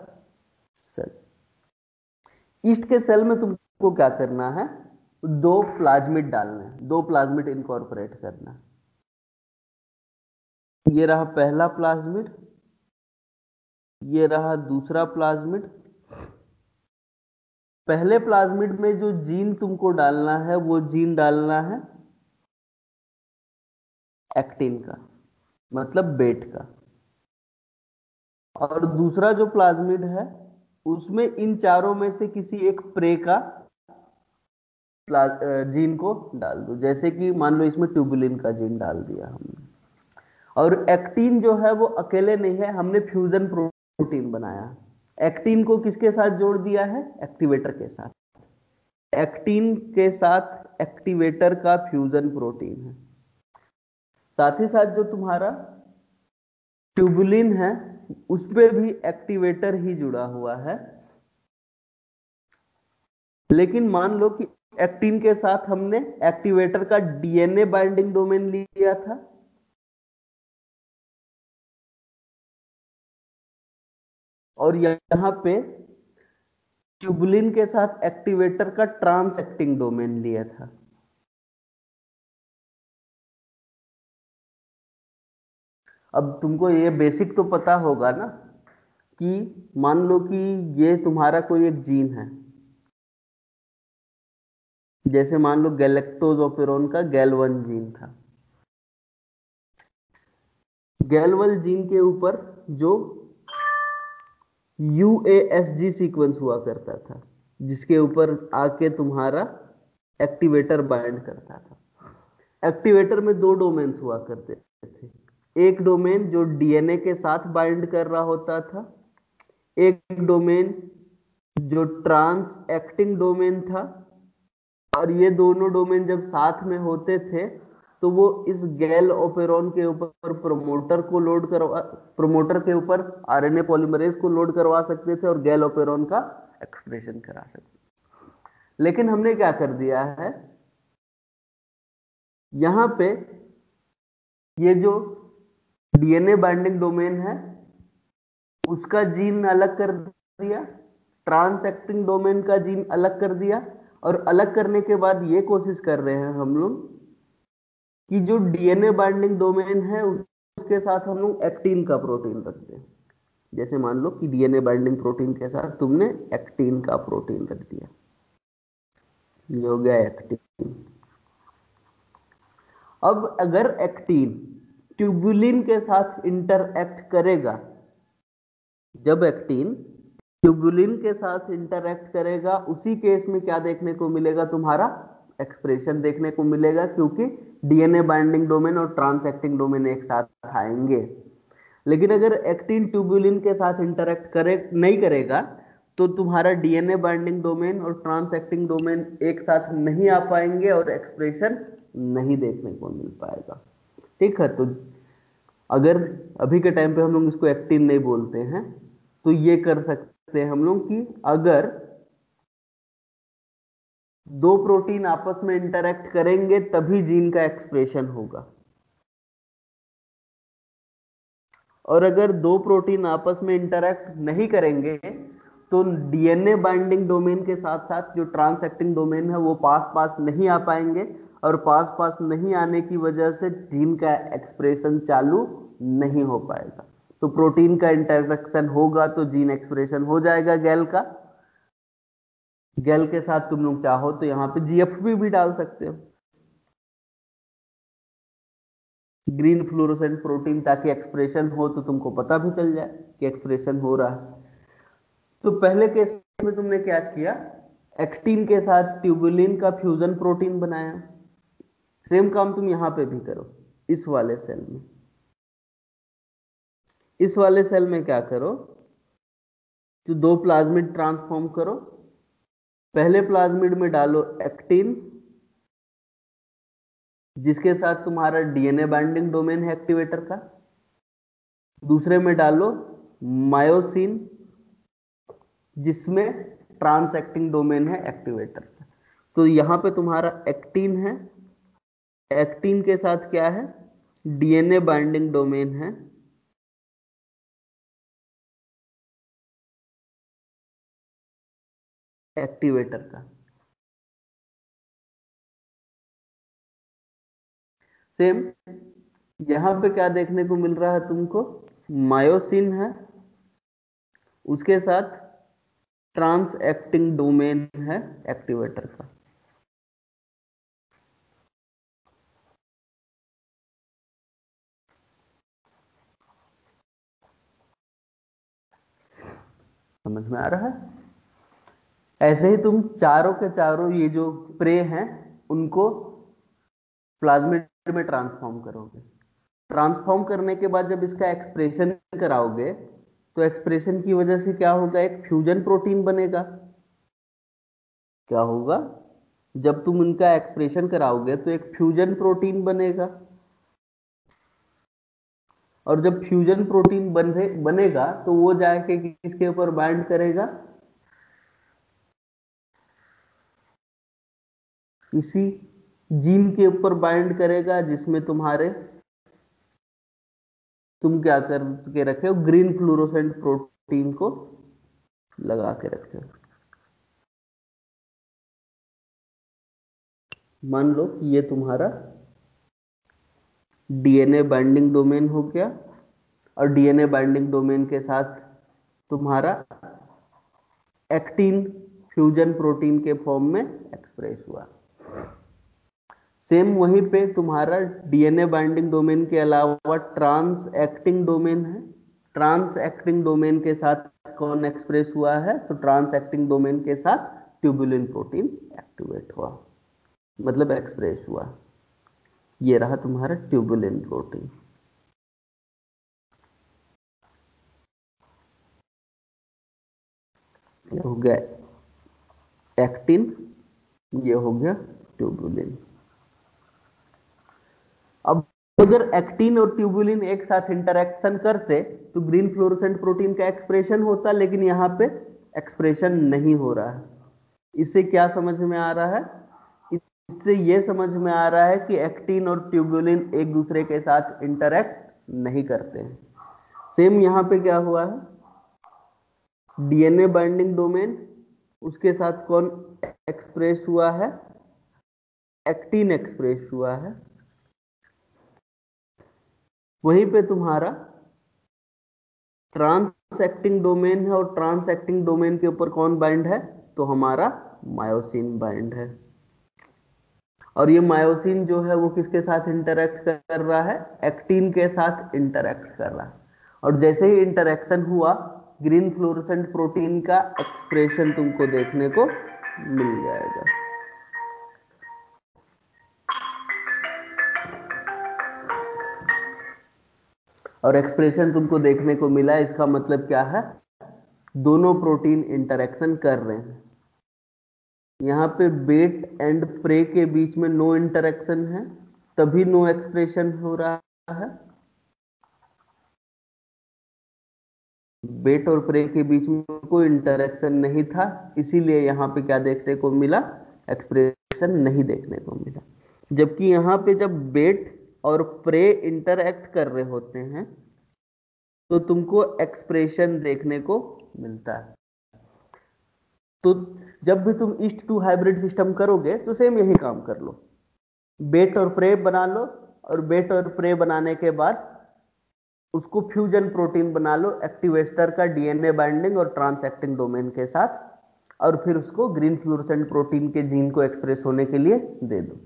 सेल। ईस्ट के सेल में तुमको क्या करना है, 2 प्लाज्मिड डालने हैं, 2 प्लाज्मिड इनकॉर्पोरेट करना है। ये रहा पहला प्लाज्मिड, ये रहा दूसरा प्लाज्मिड। पहले प्लाज्मिड में जो जीन तुमको डालना है वो जीन डालना है एक्टिन का, मतलब बेट का। और दूसरा जो प्लाज्मिड है उसमें इन चारों में से किसी एक प्रे का जीन को डाल दो। जैसे कि मान लो इसमें ट्यूबुलिन का जीन डाल दिया हमने। और एक्टिन जो है वो अकेले नहीं है, हमने फ्यूजन प्रोटीन बनाया। एक्टिन को किसके साथ जोड़ दिया है, एक्टिवेटर के साथ। एक्टिन के साथ एक्टिवेटर का फ्यूजन प्रोटीन है। साथ ही साथ जो तुम्हारा ट्यूबुलिन है उस पे भी एक्टिवेटर ही जुड़ा हुआ है। लेकिन मान लो कि एक्टिन के साथ हमने एक्टिवेटर का डीएनए बाइंडिंग डोमेन लिया था, और यहां पे ट्यूबुलिन के साथ एक्टिवेटर का ट्रांस एक्टिंग डोमेन लिया था। अब तुमको ये बेसिक तो पता होगा ना कि मान लो कि ये तुम्हारा कोई एक जीन है, जैसे मान लो गैलेक्टोजोपेरोन का गैल1 जीन था। गैल1 जीन के ऊपर जो UASG सीक्वेंस हुआ करता था, जिसके ऊपर आके तुम्हारा एक्टिवेटर बाइंड करता था। एक्टिवेटर में 2 डोमेन्स हुआ करते थे। एक डोमेन जो डीएनए के साथ बाइंड कर रहा होता था, एक डोमेन जो ट्रांस एक्टिंग डोमेन था। और ये दोनों डोमेन जब साथ में होते थे तो वो इस गैल ओपेरॉन के ऊपर प्रोमोटर के ऊपर आरएनए पॉलीमरेज को लोड करवा सकते थे और गैल ओपेरॉन का एक्सप्रेशन करा सकते थे। लेकिन हमने क्या कर दिया है, यहां पे ये जो डीएनए बाइंडिंग डोमेन है उसका जीन अलग कर दिया, ट्रांस एक्टिंग डोमेन का जीन अलग कर दिया। और अलग करने के बाद ये कोशिश कर रहे हैं हम लोग कि जो डीएनए बाइंडिंग डोमेन है उसके साथ हम लोग एक्टिन का प्रोटीन रखते हैं। जैसे मान लो कि डीएनए बाइंडिंग प्रोटीन के साथ तुमने एक्टिन का प्रोटीन रख दिया, ये हो गया एक्टिन। अब अगर एक्टिन ट्यूबुलिन के साथ इंटरएक्ट करेगा, जब एक्टिन ट्यूबुलिन के साथ इंटरएक्ट करेगा उसी केस में क्या देखने को मिलेगा, तुम्हारा एक्सप्रेशन देखने को मिलेगा, क्योंकि डीएनए बाइंडिंग डोमेन और ट्रांस एक्टिंग डोमेन एक साथ आएंगे। लेकिन अगर एक्टिन ट्यूबुलिन के साथ इंटरएक्ट नहीं करेगा तो तुम्हारा डीएनए बाइंडिंग डोमेन और ट्रांस एक्टिंग डोमेन एक साथ नहीं आ पाएंगे और एक्सप्रेशन नहीं देखने को मिल पाएगा। ठीक है, तो अगर अभी के टाइम पे हम लोग इसको एक्टिन नहीं बोलते हैं तो ये कर सकते हैं हम लोग कि अगर 2 प्रोटीन आपस में इंटरैक्ट करेंगे तभी जीन का एक्सप्रेशन होगा। और अगर 2 प्रोटीन आपस में इंटरैक्ट नहीं करेंगे तो डीएनए बाइंडिंग डोमेन के साथ साथ जो ट्रांस एक्टिंग डोमेन है वो पास पास नहीं आ पाएंगे, और पास पास नहीं आने की वजह से जीन का एक्सप्रेशन चालू नहीं हो पाएगा। तो प्रोटीन का इंटरेक्शन होगा तो जीन एक्सप्रेशन हो जाएगा गैल का। गैल के साथ तुम लोग चाहो तो यहाँ पे जीएफपी भी डाल सकते हो, ग्रीन फ्लोरोसेंट प्रोटीन, ताकि एक्सप्रेशन हो तो तुमको पता भी चल जाए कि एक्सप्रेशन हो रहा है। तो पहले केस में तुमने क्या किया, एक्टिन के साथ ट्यूबुलिन का फ्यूजन प्रोटीन बनाया। सेम काम तुम यहां पे भी करो। इस वाले सेल में, इस वाले सेल में क्या करो, तो 2 प्लाज्मिड ट्रांसफॉर्म करो। पहले प्लाज्मिड में डालो एक्टिन, जिसके साथ तुम्हारा डीएनए बाइंडिंग डोमेन है एक्टिवेटर का। दूसरे में डालो मायोसिन, जिसमें ट्रांस एक्टिंग डोमेन है एक्टिवेटर का। तो यहां पे तुम्हारा एक्टिन है, एक्टिन के साथ क्या है, डीएनए बाइंडिंग डोमेन है, एक्टिवेटर का। सेम यहां पे क्या देखने को मिल रहा है तुमको, मायोसिन है, उसके साथ ट्रांस एक्टिंग डोमेन है एक्टिवेटर का। समझ में आ रहा है? ऐसे ही तुम चारों के चारों ये जो प्रे हैं उनको प्लाज्मिड में ट्रांसफॉर्म करोगे। ट्रांसफॉर्म करने के बाद जब इसका एक्सप्रेशन कराओगे तो एक्सप्रेशन की वजह से क्या होगा, एक फ्यूजन प्रोटीन बनेगा। क्या होगा, जब तुम उनका एक्सप्रेशन कराओगे तो एक फ्यूजन प्रोटीन बनेगा, और जब फ्यूजन प्रोटीन बनेगा तो वो जाके किसके ऊपर बाइंड करेगा, इसी जीन के ऊपर बाइंड करेगा जिसमें तुम्हारे, तुम क्या करके रखे हो, ग्रीन फ्लोरोसेंट प्रोटीन को लगा के रखे हो। मान लो कि ये तुम्हारा डीएनए बाइंडिंग डोमेन हो गया, और डीएनए बाइंडिंग डोमेन के साथ तुम्हारा एक्टिन फ्यूजन प्रोटीन के फॉर्म में एक्सप्रेस हुआ। सेम वहीं पे तुम्हारा डीएनए बाइंडिंग डोमेन के अलावा ट्रांस एक्टिंग डोमेन है। ट्रांस एक्टिंग डोमेन के साथ कौन एक्सप्रेस हुआ है, तो ट्रांस एक्टिंग डोमेन के साथ ट्यूबुलिन प्रोटीन एक्टिवेट हुआ, मतलब एक्सप्रेस हुआ। ये रहा तुम्हारा ट्यूबुलिन प्रोटीन। ये हो गया एक्टिन, ये हो गया ट्यूबुलिन। अब अगर एक्टिन और ट्यूबुलिन एक साथ इंटरेक्शन करते तो ग्रीन फ्लोरोसेंट प्रोटीन का एक्सप्रेशन होता, लेकिन यहां पे एक्सप्रेशन नहीं हो रहा है। इससे क्या समझ में आ रहा है, इससे यह समझ में आ रहा है कि एक्टिन और ट्यूबुलिन एक दूसरे के साथ इंटरेक्ट नहीं करते हैं। सेम यहां पे क्या हुआ है, डीएनए बाइंडिंग डोमेन, उसके साथ कौन एक्सप्रेस हुआ है, एक्टिन एक्सप्रेस हुआ है। वहीं पे तुम्हारा ट्रांस एक्टिंग डोमेन है, और ट्रांस एक्टिंग डोमेन के ऊपर कौन बाइंड है, तो हमारा मायोसिन बाइंड है। और ये मायोसिन जो है वो किसके साथ इंटरेक्ट कर रहा है, एक्टिन के साथ इंटरेक्ट कर रहा है। और जैसे ही इंटरेक्शन हुआ, ग्रीन फ्लोरोसेंट प्रोटीन का एक्सप्रेशन तुमको देखने को मिल जाएगा। और एक्सप्रेशन तुमको देखने को मिला, इसका मतलब क्या है, दोनों प्रोटीन इंटरेक्शन कर रहे हैं। यहाँ पे बेट एंड प्रे के बीच में नो इंटरेक्शन है, तभी नो एक्सप्रेशन हो रहा है। बेट और प्रे के बीच में कोई इंटरेक्शन नहीं था, इसीलिए यहाँ पे क्या देखने को मिला, एक्सप्रेशन नहीं देखने को मिला। जबकि यहाँ पे जब बेट और प्रे इंटरेक्ट कर रहे होते हैं तो तुमको एक्सप्रेशन देखने को मिलता है। तो जब भी तुम ईस्ट टू हाइब्रिड सिस्टम करोगे तो सेम यही काम कर लो, बेट और प्रे बना लो, और बेट और प्रे बनाने के बाद उसको फ्यूजन प्रोटीन बना लो एक्टिवेस्टर का डीएनए बाइंडिंग और ट्रांस एक्टिंग डोमेन के साथ, और फिर उसको ग्रीन फ्लोरोसेंट प्रोटीन के जीन को एक्सप्रेस होने के लिए दे दो।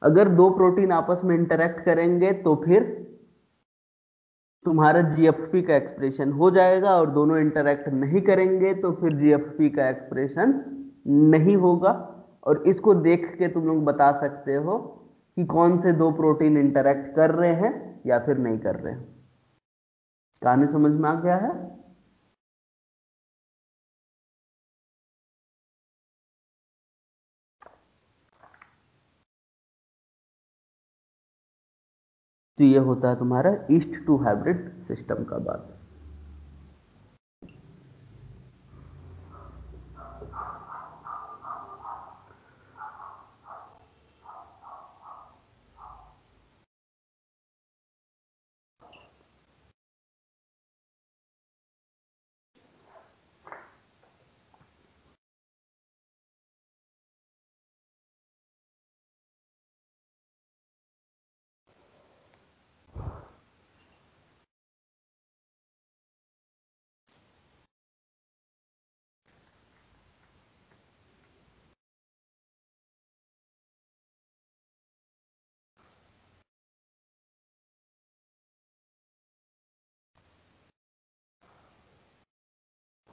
अगर दो प्रोटीन आपस में इंटरेक्ट करेंगे तो फिर तुम्हारा जीएफपी का एक्सप्रेशन हो जाएगा, और दोनों इंटरेक्ट नहीं करेंगे तो फिर जीएफपी का एक्सप्रेशन नहीं होगा। और इसको देख के तुम लोग बता सकते हो कि कौन से दो प्रोटीन इंटरेक्ट कर रहे हैं या फिर नहीं कर रहे हैं। कहानी समझ में आ गया है? तो ये होता है तुम्हारा ईस्ट टू हाइब्रिड सिस्टम का बात।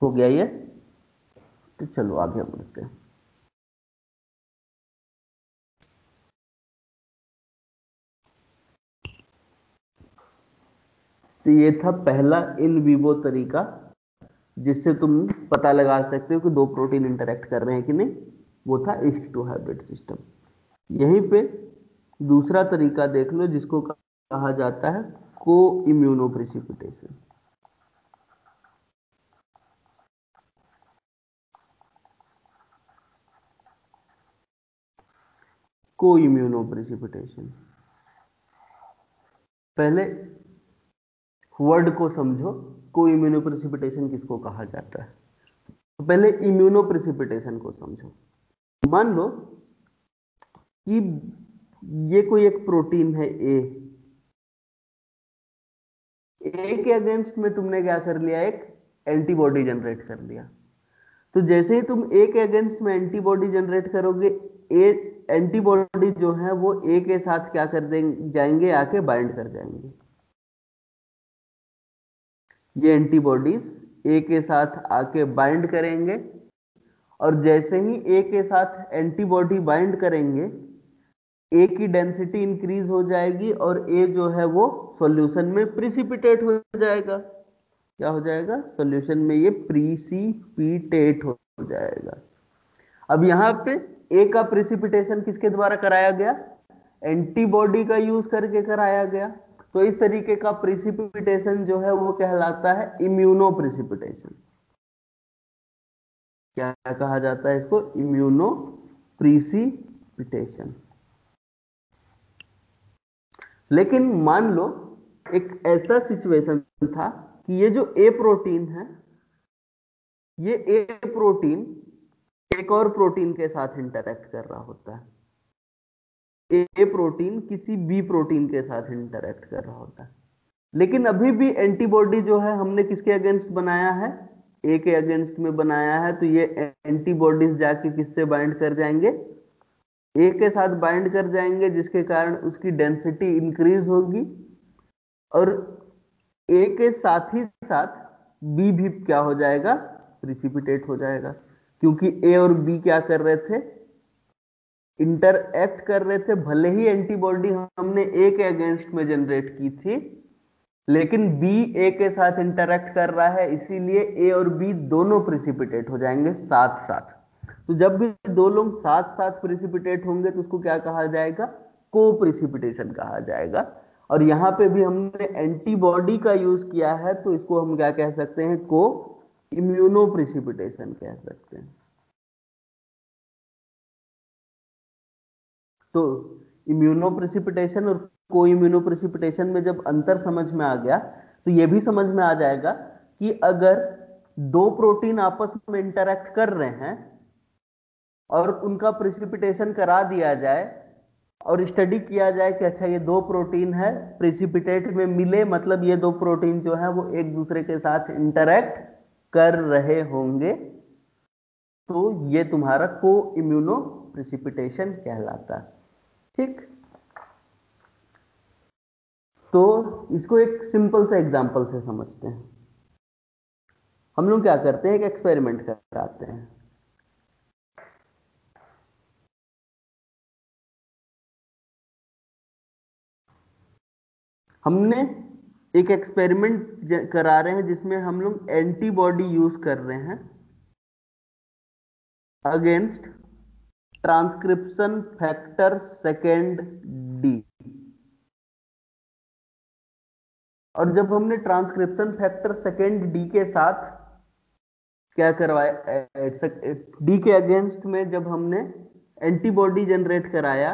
हो गया ये? तो चलो आगे बढ़ते हैं। तो ये था पहला इन विवो तरीका जिससे तुम पता लगा सकते हो कि दो प्रोटीन इंटरेक्ट कर रहे हैं कि नहीं, वो था H2 हाइब्रिड सिस्टम। यहीं पे दूसरा तरीका देख लो जिसको कहा जाता है को इम्यूनो प्रेसिपिटेशन। को इम्यूनो प्रेसिपिटेशन, पहले वर्ड को समझो, को इम्यूनो प्रेसिपिटेशन किसको कहा जाता है। तो पहले इम्यूनो प्रेसिपिटेशन को समझो। मान लो कि ये कोई एक प्रोटीन है ए के अगेंस्ट में तुमने क्या कर लिया, एक एंटीबॉडी जनरेट कर लिया। तो जैसे ही तुम ए के अगेंस्ट में एंटीबॉडी जनरेट करोगे, ए एंटीबॉडी जो है वो ए के साथ क्या कर देंगे, जाएंगे आके बाइंड कर जाएंगे। ये एंटीबॉडीज ए के साथ आके बाइंड करेंगे और जैसे ही ए के साथ एंटीबॉडी बाइंड करेंगे ए की डेंसिटी इंक्रीज हो जाएगी और ए जो है वो सॉल्यूशन में प्रिसिपिटेट हो जाएगा। क्या हो जाएगा, सॉल्यूशन में ये प्रिसिपिटेट हो जाएगा। अब यहां पे ए का प्रिसिपिटेशन किसके द्वारा कराया गया, एंटीबॉडी का यूज करके कराया गया। तो इस तरीके का प्रिसिपिटेशन जो है वो कहलाता है इम्यूनो प्रिसिपिटेशन। क्या कहा जाता है इसको, इम्यूनो प्रिसिपिटेशन। लेकिन मान लो एक ऐसा सिचुएशन था कि ये जो ए प्रोटीन है, ये ए प्रोटीन एक और प्रोटीन के साथ इंटरेक्ट कर रहा होता है। ए प्रोटीन किसी बी प्रोटीन के साथ इंटरेक्ट कर रहा होता है, लेकिन अभी भी एंटीबॉडी जो है हमने किसके अगेंस्ट बनाया है, ए के अगेंस्ट में बनाया है। तो ये एंटीबॉडीज जाके किससे बाइंड कर जाएंगे, ए के साथ बाइंड कर जाएंगे, जिसके कारण उसकी डेंसिटी इंक्रीज होगी और ए के साथ ही साथ बी भी क्या हो जाएगा, प्रिसिपिटेट हो जाएगा। क्योंकि ए और बी क्या कर रहे थे, इंटरएक्ट कर रहे थे। भले ही एंटीबॉडी हमने ए के अगेंस्ट में जनरेट की थी, लेकिन बी ए के साथ इंटरैक्ट कर रहा है, इसीलिए ए और बी दोनों प्रिसिपिटेट हो जाएंगे साथ साथ। तो जब भी दो लोग साथ साथ प्रिसिपिटेट होंगे तो उसको क्या कहा जाएगा, को प्रिसिपिटेशन कहा जाएगा। और यहां पे भी हमने एंटीबॉडी का यूज किया है, तो इसको हम क्या कह सकते हैं, को इम्यूनो प्रिसिपिटेशन कह सकते हैं। तो इम्यूनो प्रेसिपिटेशन और को इम्यूनो प्रेसिपिटेशन में जब अंतर समझ में आ गया, तो यह भी समझ में आ जाएगा कि अगर दो प्रोटीन आपस में इंटरैक्ट कर रहे हैं और उनका प्रेसिपिटेशन करा दिया जाए और स्टडी किया जाए कि अच्छा ये दो प्रोटीन है, प्रेसिपिटेट में मिले, मतलब ये दो प्रोटीन जो है वो एक दूसरे के साथ इंटरैक्ट कर रहे होंगे, तो ये तुम्हारा को इम्यूनो प्रेसिपिटेशन कहलाता है। ठीक, तो इसको एक सिंपल से एग्जांपल से समझते हैं। हम लोग क्या करते हैं, एक एक्सपेरिमेंट कराते हैं। हमने एक एक्सपेरिमेंट करा रहे हैं जिसमें हम लोग एंटीबॉडी यूज कर रहे हैं against transcription factor second D. और जब हमने ट्रांसक्रिप्शन फैक्टर सेकेंड डी के साथ क्या करवाया, डी के अगेंस्ट में जब हमने एंटीबॉडी जनरेट कराया,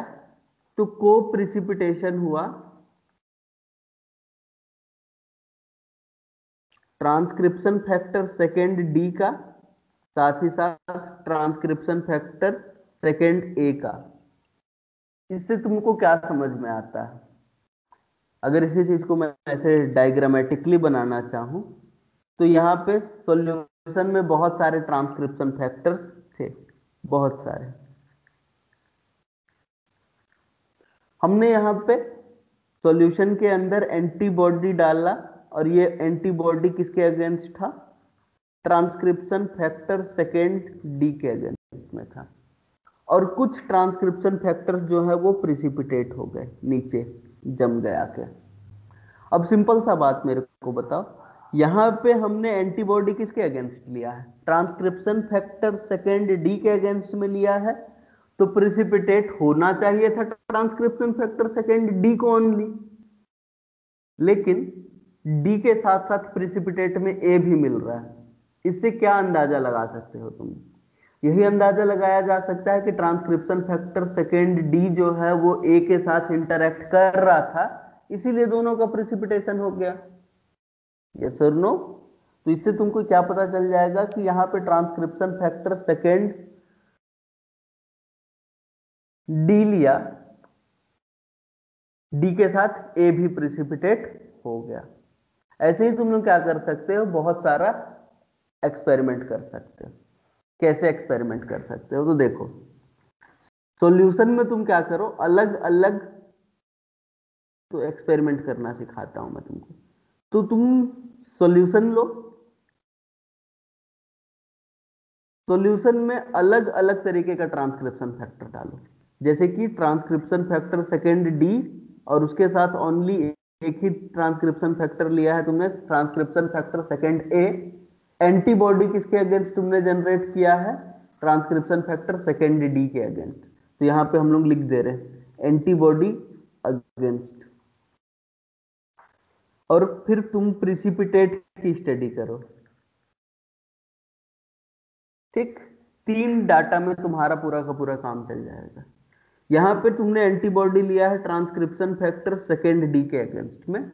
तो को प्रिसिपिटेशन हुआ ट्रांसक्रिप्शन फैक्टर सेकेंड डी का, साथ ही साथ ट्रांसक्रिप्शन फैक्टर सेकेंड ए का। इससे तुमको क्या समझ में आता है, अगर इसी चीज को मैं ऐसे डायग्रामेटिकली बनाना चाहूं, तो यहां पे सॉल्यूशन में बहुत सारे ट्रांसक्रिप्शन फैक्टर्स थे, बहुत सारे। हमने यहां पे सॉल्यूशन के अंदर एंटीबॉडी डाला और ये एंटीबॉडी किसके अगेंस्ट था, ट्रांसक्रिप्शन फैक्टर सेकेंड डी के अगेंस्ट में था, और कुछ ट्रांसक्रिप्शन फैक्टर्स जो है वो प्रिसिपिटेट हो गए, नीचे जम गया के। अब सिंपल सा बात मेरे को बताओ, यहां पे हमने एंटीबॉडी किसके अगेंस्ट लिया है? ट्रांसक्रिप्शन फैक्टर सेकेंड डी के अगेंस्ट में लिया है, तो प्रिसिपिटेट होना चाहिए था ट्रांसक्रिप्शन फैक्टर सेकेंड डी को ओनली, लेकिन डी के साथ साथ प्रिसिपिटेट में ए भी मिल रहा है। इससे क्या अंदाजा लगा सकते हो तुम? यही अंदाजा लगाया जा सकता है कि ट्रांसक्रिप्शन फैक्टर सेकेंड डी जो है वो ए के साथ इंटरैक्ट कर रहा था, इसीलिए दोनों का प्रिसिपिटेशन हो गया। यस और नो? तो इससे तुमको क्या पता चल जाएगा कि यहां पे ट्रांसक्रिप्शन फैक्टर सेकेंड डी लिया, डी के साथ ए भी प्रिसिपिटेट हो गया। ऐसे ही तुम लोग क्या कर सकते हो, बहुत सारा एक्सपेरिमेंट कर सकते हो। कैसे एक्सपेरिमेंट कर सकते हो? तो देखो, सॉल्यूशन में तुम क्या करो, अलग अलग तो एक्सपेरिमेंट करना सिखाता हूं मैं तुमको। तो तुम सॉल्यूशन लो, सॉल्यूशन में अलग अलग तरीके का ट्रांसक्रिप्शन फैक्टर डालो, जैसे कि ट्रांसक्रिप्शन फैक्टर सेकेंड डी और उसके साथ ओनली एक ही ट्रांसक्रिप्शन फैक्टर लिया है तुमने, ट्रांसक्रिप्शन फैक्टर सेकेंड ए। एंटीबॉडी किसके अगेंस्ट तुमने जनरेट किया है? ट्रांसक्रिप्शन फैक्टर सेकेंड डी के अगेंस्ट। तो यहां पे हम लोग लिख दे रहे हैं एंटीबॉडी अगेंस्ट, और फिर तुम प्रिसिपिटेट की स्टडी करो। ठीक, 3 डाटा में तुम्हारा पूरा का पूरा काम चल जाएगा। यहां पे तुमने एंटीबॉडी लिया है ट्रांसक्रिप्शन फैक्टर सेकेंड डी के अगेंस्ट में,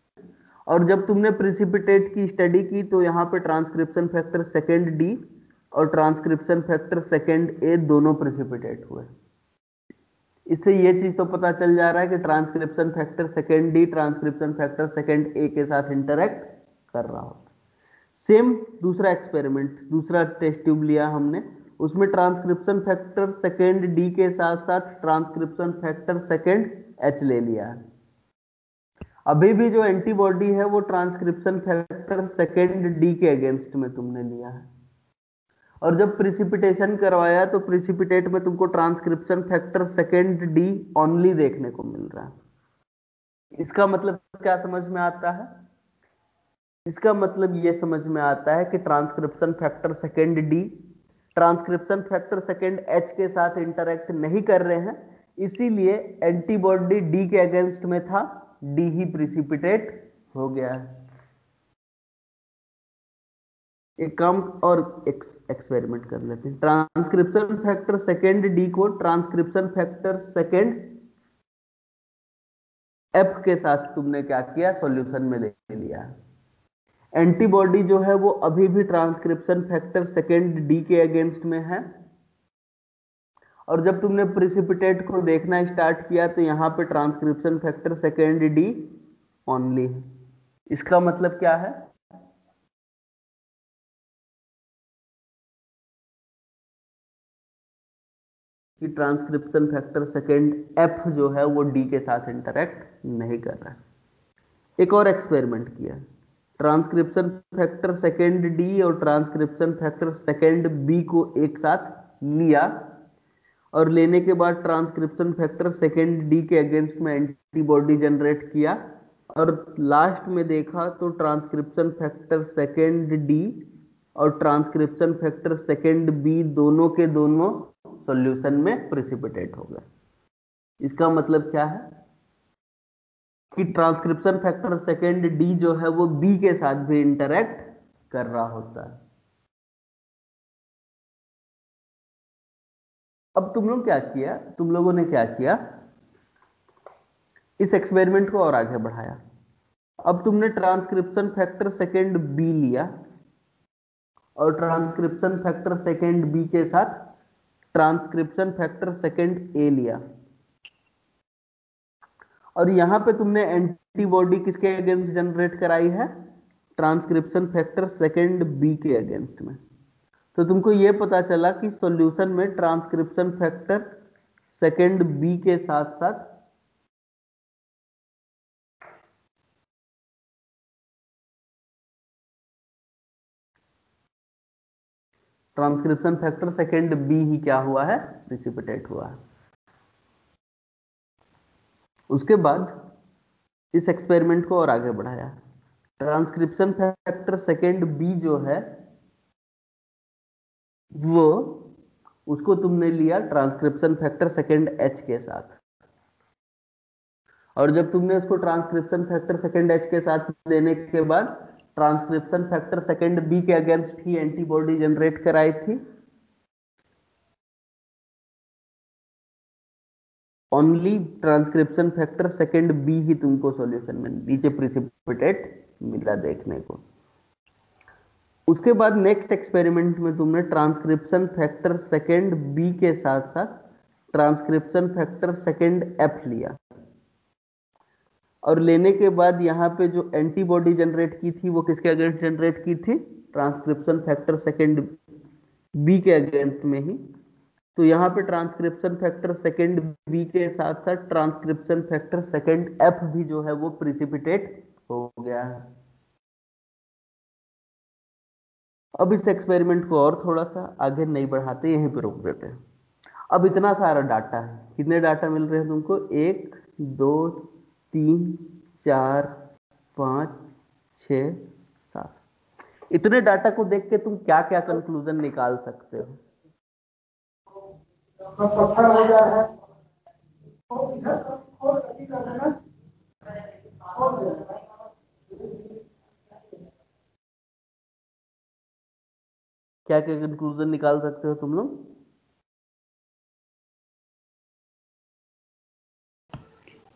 और जब तुमने प्रिसिपिटेट की स्टडी की तो यहां पे ट्रांसक्रिप्शन फैक्टर सेकेंड डी और ट्रांसक्रिप्शन फैक्टर सेकेंड ए दोनों प्रिसिपिटेट हुए। इससे ये चीज तो पता चल जा रहा है कि transcription factor second D transcription factor second A के साथ इंटरैक्ट कर रहा होता। सेम दूसरा एक्सपेरिमेंट, दूसरा टेस्ट ट्यूब लिया हमने, उसमें ट्रांसक्रिप्शन फैक्टर सेकेंड डी के साथ साथ ट्रांसक्रिप्शन फैक्टर सेकेंड एच ले लिया है। अभी भी जो एंटीबॉडी है वो ट्रांसक्रिप्शन फैक्टर सेकेंड डी के अगेंस्ट में तुमने लिया है, और जब प्रिसिपिटेशन करवाया तो प्रिसिपिटेट में तुमको transcription factor second D only देखने को मिल रहा है। इसका मतलब क्या समझ में आता है? इसका मतलब ये समझ में आता है कि transcription factor second D transcription factor second H के साथ इंटरैक्ट नहीं कर रहे हैं, इसीलिए एंटीबॉडी डी के अगेंस्ट में था, डी ही प्रिसिपिटेट हो गया है। एक काम और एक्सपेरिमेंट कर लेते हैं। ट्रांसक्रिप्शन फैक्टर सेकेंड डी को ट्रांसक्रिप्शन फैक्टर सेकेंड एफ के साथ तुमने क्या किया, सॉल्यूशन में ले लिया। एंटीबॉडी जो है वो अभी भी ट्रांसक्रिप्शन फैक्टर सेकेंड डी के अगेंस्ट में है, और जब तुमने प्रिसिपिटेट को देखना स्टार्ट किया तो यहां पे transcription factor second D only है। इसका मतलब क्या है कि ट्रांसक्रिप्शन फैक्टर सेकेंड एफ जो है वो डी के साथ इंटरैक्ट नहीं कर रहा है। एक और एक्सपेरिमेंट किया, ट्रांसक्रिप्शन फैक्टर सेकेंड डी और ट्रांसक्रिप्शन फैक्टर सेकेंड बी को एक साथ लिया, और लेने के बाद ट्रांसक्रिप्शन फैक्टर सेकेंड डी के अगेंस्ट में एंटीबॉडी जनरेट किया, और लास्ट में देखा तो ट्रांसक्रिप्शन फैक्टर सेकेंड डी और ट्रांसक्रिप्शन फैक्टर सेकेंड बी दोनों के दोनों सॉल्यूशन में प्रिसिपिटेट हो गए। इसका मतलब क्या है कि ट्रांसक्रिप्शन फैक्टर सेकेंड डी जो है वो बी के साथ भी इंटरैक्ट कर रहा होता है। अब तुम लोग क्या किया, तुम लोगों ने क्या किया, इस एक्सपेरिमेंट को और आगे बढ़ाया। अब तुमने ट्रांसक्रिप्शन फैक्टर सेकेंड बी लिया और ट्रांसक्रिप्शन फैक्टर सेकेंड बी के साथ ट्रांसक्रिप्शन फैक्टर सेकेंड ए लिया, और यहां पे तुमने एंटीबॉडी किसके अगेंस्ट जनरेट कराई है? ट्रांसक्रिप्शन फैक्टर सेकेंड बी के अगेंस्ट में। तो तुमको यह पता चला कि सॉल्यूशन में ट्रांसक्रिप्शन फैक्टर सेकेंड बी के साथ साथ ट्रांसक्रिप्शन फैक्टर सेकेंड बी ही क्या हुआ है, प्रिसिपिटेट हुआ है। उसके बाद इस एक्सपेरिमेंट को और आगे बढ़ाया। ट्रांसक्रिप्शन फैक्टर सेकेंड बी जो है वो, उसको तुमने लिया ट्रांसक्रिप्शन फैक्टर सेकेंड एच के साथ, और जब तुमने उसको ट्रांसक्रिप्शन फैक्टर सेकेंड एच के साथ देने के बाद ट्रांसक्रिप्शन फैक्टर सेकेंड बी के अगेंस्ट ही एंटीबॉडी जनरेट कराई थी। Only transcription factor second B ही तुमको सॉल्यूशन में नीचे प्रिसिपिटेट मिला देखने को। उसके बाद नेक्स्ट एक्सपेरिमेंट में तुमने ट्रांसक्रिप्शन फैक्टर सेकेंड बी के साथ साथ ट्रांसक्रिप्शन फैक्टर सेकेंड एफ लिया, और लेने के बाद यहाँ पे जो एंटीबॉडी जनरेट की थी वो किसके अगेंस्ट जनरेट की थी, ट्रांसक्रिप्शन फैक्टर सेकेंड बी के अगेंस्ट में ही। तो यहाँ पे ट्रांसक्रिप्शन फैक्टर सेकेंड बी के साथ साथ ट्रांसक्रिप्शन फैक्टर सेकेंड एफ भी जो है वो प्रिसिपिटेट हो गया है। अब इस एक्सपेरिमेंट को और थोड़ा सा आगे नहीं बढ़ाते, यहीं पे रोक देते हैं। अब इतना सारा डाटा है, कितने डाटा मिल रहे हैं तुमको, 1 2 3 4 5 6 7। इतने डाटा को देख के तुम क्या क्या कंक्लूजन निकाल सकते हो? क्या क्या कंक्लूजन निकाल सकते हो तुम लोग?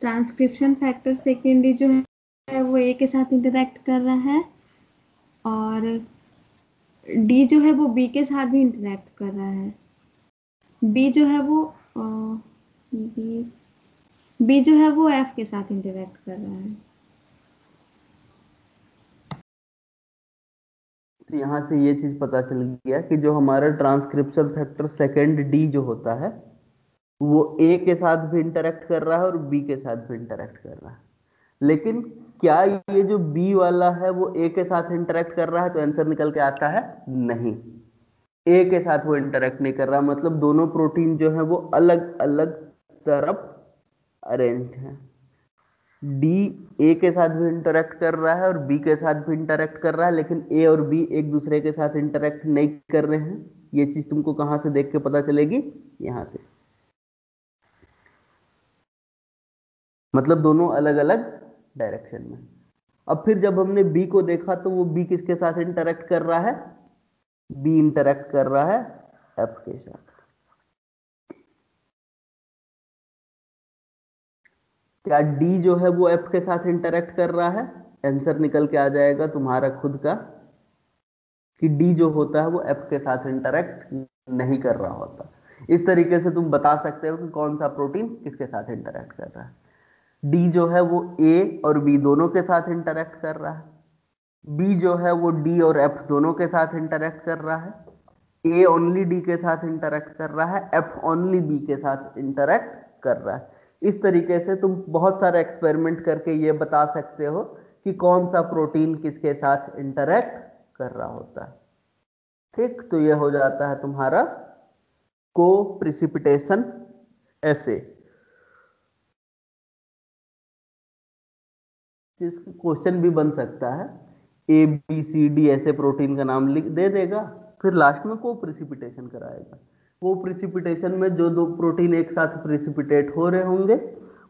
ट्रांसक्रिप्शन फैक्टर सेकेंडरी जो है वो ए के साथ इंटरेक्ट कर रहा है, और डी जो है वो बी के साथ भी इंटरेक्ट कर रहा है। बी जो है वो बी जो है वो एफ के साथ इंटरेक्ट कर रहा है। तो यहाँ से ये चीज पता चल गया कि जो हमारा ट्रांसक्रिप्शन फैक्टर सेकेंड डी जो होता है वो ए के साथ भी इंटरेक्ट कर रहा है और बी के साथ भी इंटरेक्ट कर रहा है। लेकिन क्या ये जो बी वाला है वो ए के साथ इंटरेक्ट कर रहा है? तो आंसर निकल के आता है नहीं, ए के साथ वो इंटरेक्ट नहीं कर रहा। मतलब दोनों प्रोटीन जो है वो अलग अलग तरफ अरेंज है। डी ए के साथ भी इंटरेक्ट कर रहा है और बी के साथ भी इंटरेक्ट कर रहा है, लेकिन ए और बी एक दूसरे के साथ इंटरेक्ट नहीं कर रहे हैं। ये चीज तुमको कहां से देख के पता चलेगी? यहां से। मतलब दोनों अलग अलग डायरेक्शन में। अब फिर जब हमने बी को देखा तो वो बी किसके साथ इंटरेक्ट कर रहा है? बी इंटरेक्ट कर रहा है एफ के साथ। क्या डी जो है वो एफ के साथ इंटरेक्ट कर रहा है? आंसर निकल के आ जाएगा तुम्हारा खुद का कि डी जो होता है वो एफ के साथ इंटरेक्ट नहीं कर रहा होता। इस तरीके से तुम बता सकते हो कि कौन सा प्रोटीन किसके साथ इंटरेक्ट कर रहा है। डी जो है वो ए और बी दोनों के साथ इंटरेक्ट कर रहा है, बी जो है वो डी और एफ दोनों के साथ इंटरेक्ट कर रहा है, ए ओनली डी के साथ इंटरेक्ट कर रहा है, एफ ओनली बी के साथ इंटरेक्ट कर रहा है। इस तरीके से तुम बहुत सारे एक्सपेरिमेंट करके ये बता सकते हो कि कौन सा प्रोटीन किसके साथ इंटरेक्ट कर रहा होता है। ठीक, तो ये हो जाता है तुम्हारा को प्रिसिपिटेशन ऐसे। क्वेश्चन भी बन सकता है, ए बी सी डी ऐसे प्रोटीन का नाम लिख दे देगा, फिर लास्ट में को प्रिसिपिटेशन कराएगा। को प्रिसिपिटेशन में जो दो प्रोटीन एक साथ प्रिसिपिटेट हो रहे होंगे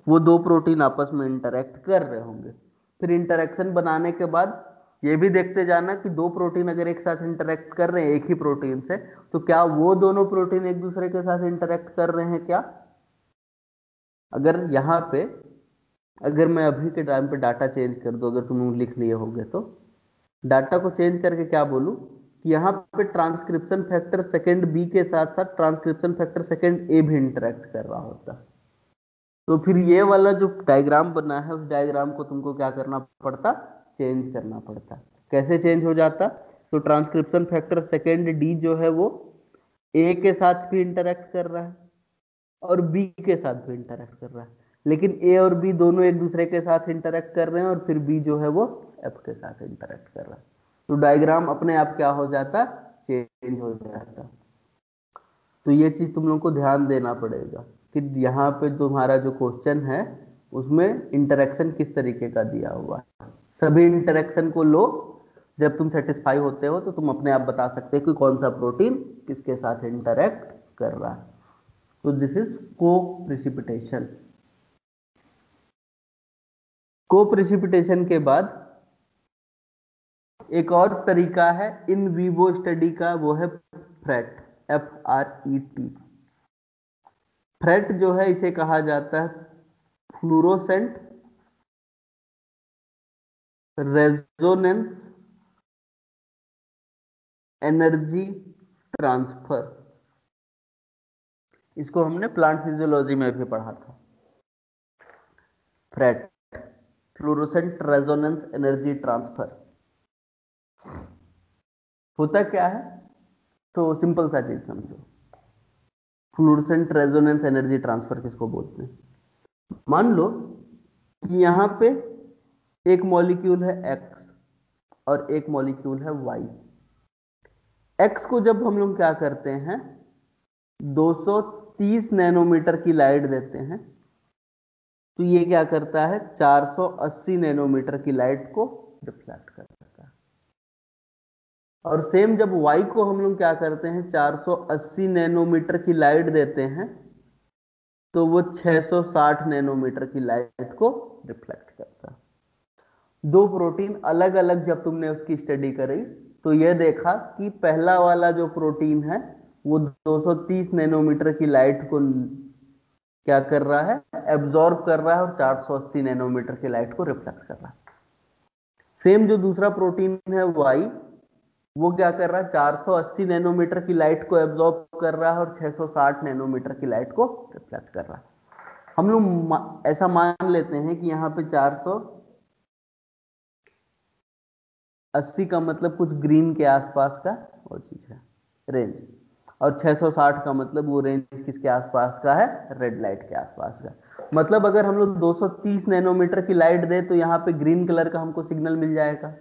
वो दो प्रोटीन आपस में इंटरेक्ट कर रहे होंगे। फिर इंटरेक्शन बनाने के बाद ये भी देखते जाना कि दो प्रोटीन अगर एक साथ इंटरेक्ट कर रहे हैं एक ही प्रोटीन से, तो क्या वो दोनों प्रोटीन एक दूसरे के साथ इंटरेक्ट कर रहे हैं क्या? अगर यहाँ पे अगर मैं अभी के टाइम पे डाटा चेंज कर दूं, अगर तुम लिख लिए होगे तो डाटा को चेंज करके क्या बोलूं कि यहाँ पे ट्रांसक्रिप्शन फैक्टर सेकेंड बी के साथ साथ ट्रांसक्रिप्शन फैक्टर सेकेंड ए भी इंटरेक्ट कर रहा होता, तो फिर ये वाला जो डायग्राम बना है उस डायग्राम को तुमको क्या करना पड़ता? चेंज करना पड़ता। कैसे चेंज हो जाता? तो ट्रांसक्रिप्शन फैक्टर सेकेंड डी जो है वो ए के साथ भी इंटरेक्ट कर रहा है और बी के साथ भी इंटरेक्ट कर रहा है, लेकिन ए और बी दोनों एक दूसरे के साथ इंटरेक्ट कर रहे हैं और फिर बी जो है वो एफ के साथ इंटरेक्ट कर रहा है। तो डायग्राम अपने आप क्या हो जाता? चेंज हो जाता। तो ये चीज तुम लोग को ध्यान देना पड़ेगा कि यहाँ पे तुम्हारा जो क्वेश्चन है उसमें इंटरेक्शन किस तरीके का दिया हुआ है। सभी इंटरेक्शन को लो, जब तुम सेटिस्फाई होते हो तो तुम अपने आप बता सकते हो कि कौन सा प्रोटीन किसके साथ इंटरेक्ट कर रहा है। तो दिस इज को प्रिसिपिटेशन। को प्रिसिपिटेशन के बाद एक और तरीका है इन विवो स्टडी का, वो है फ्रेट, FRET। फ्रेट जो है इसे कहा जाता है फ्लूरोसेंट रेजोनेंस एनर्जी ट्रांसफर। इसको हमने प्लांट फिजियोलॉजी में भी पढ़ा था। Freight, fluorescent resonance energy transfer, होता क्या है? तो सिंपल सा चीज समझो। फ्लूरोसेंट रेजोनेंस एनर्जी ट्रांसफर किसको बोलते हैं? मान लो कि यहां पे एक मॉलिक्यूल है X और एक मॉलिक्यूल है Y। X को जब हम लोग क्या करते हैं, 230 नैनोमीटर की लाइट देते हैं, तो ये क्या करता है, 480 नैनोमीटर की लाइट को रिफ्लेक्ट करता है। और सेम जब Y को हम लोग क्या करते हैं, 480 नैनोमीटर की लाइट देते हैं, तो वो 660 नैनोमीटर की लाइट को रिफ्लेक्ट करता है। दो प्रोटीन अलग अलग जब तुमने उसकी स्टडी करी तो यह देखा कि पहला वाला जो प्रोटीन है वो 230 नैनोमीटर की लाइट को क्या कर रहा है, एब्जॉर्ब कर रहा है, और 480 नैनोमीटर की लाइट को रिफ्लेक्ट कर रहा है। सेम जो दूसरा प्रोटीन है Y, वो क्या कर रहा है, 480 नैनोमीटर की लाइट को एब्जॉर्ब कर रहा है और 660 नैनोमीटर की लाइट को रिफ्लेक्ट कर रहा है। हम लोग ऐसा मान लेते हैं कि यहाँ पे 480 का मतलब कुछ ग्रीन के आसपास का वो चीज है, रेंज, और 660 का मतलब वो रेंज किसके आसपास का है, रेड लाइट के आसपास का। मतलब अगर हम लोग 230 नैनोमीटर की लाइट दे तो यहाँ पे ग्रीन कलर का हमको सिग्नल मिल जाएगा।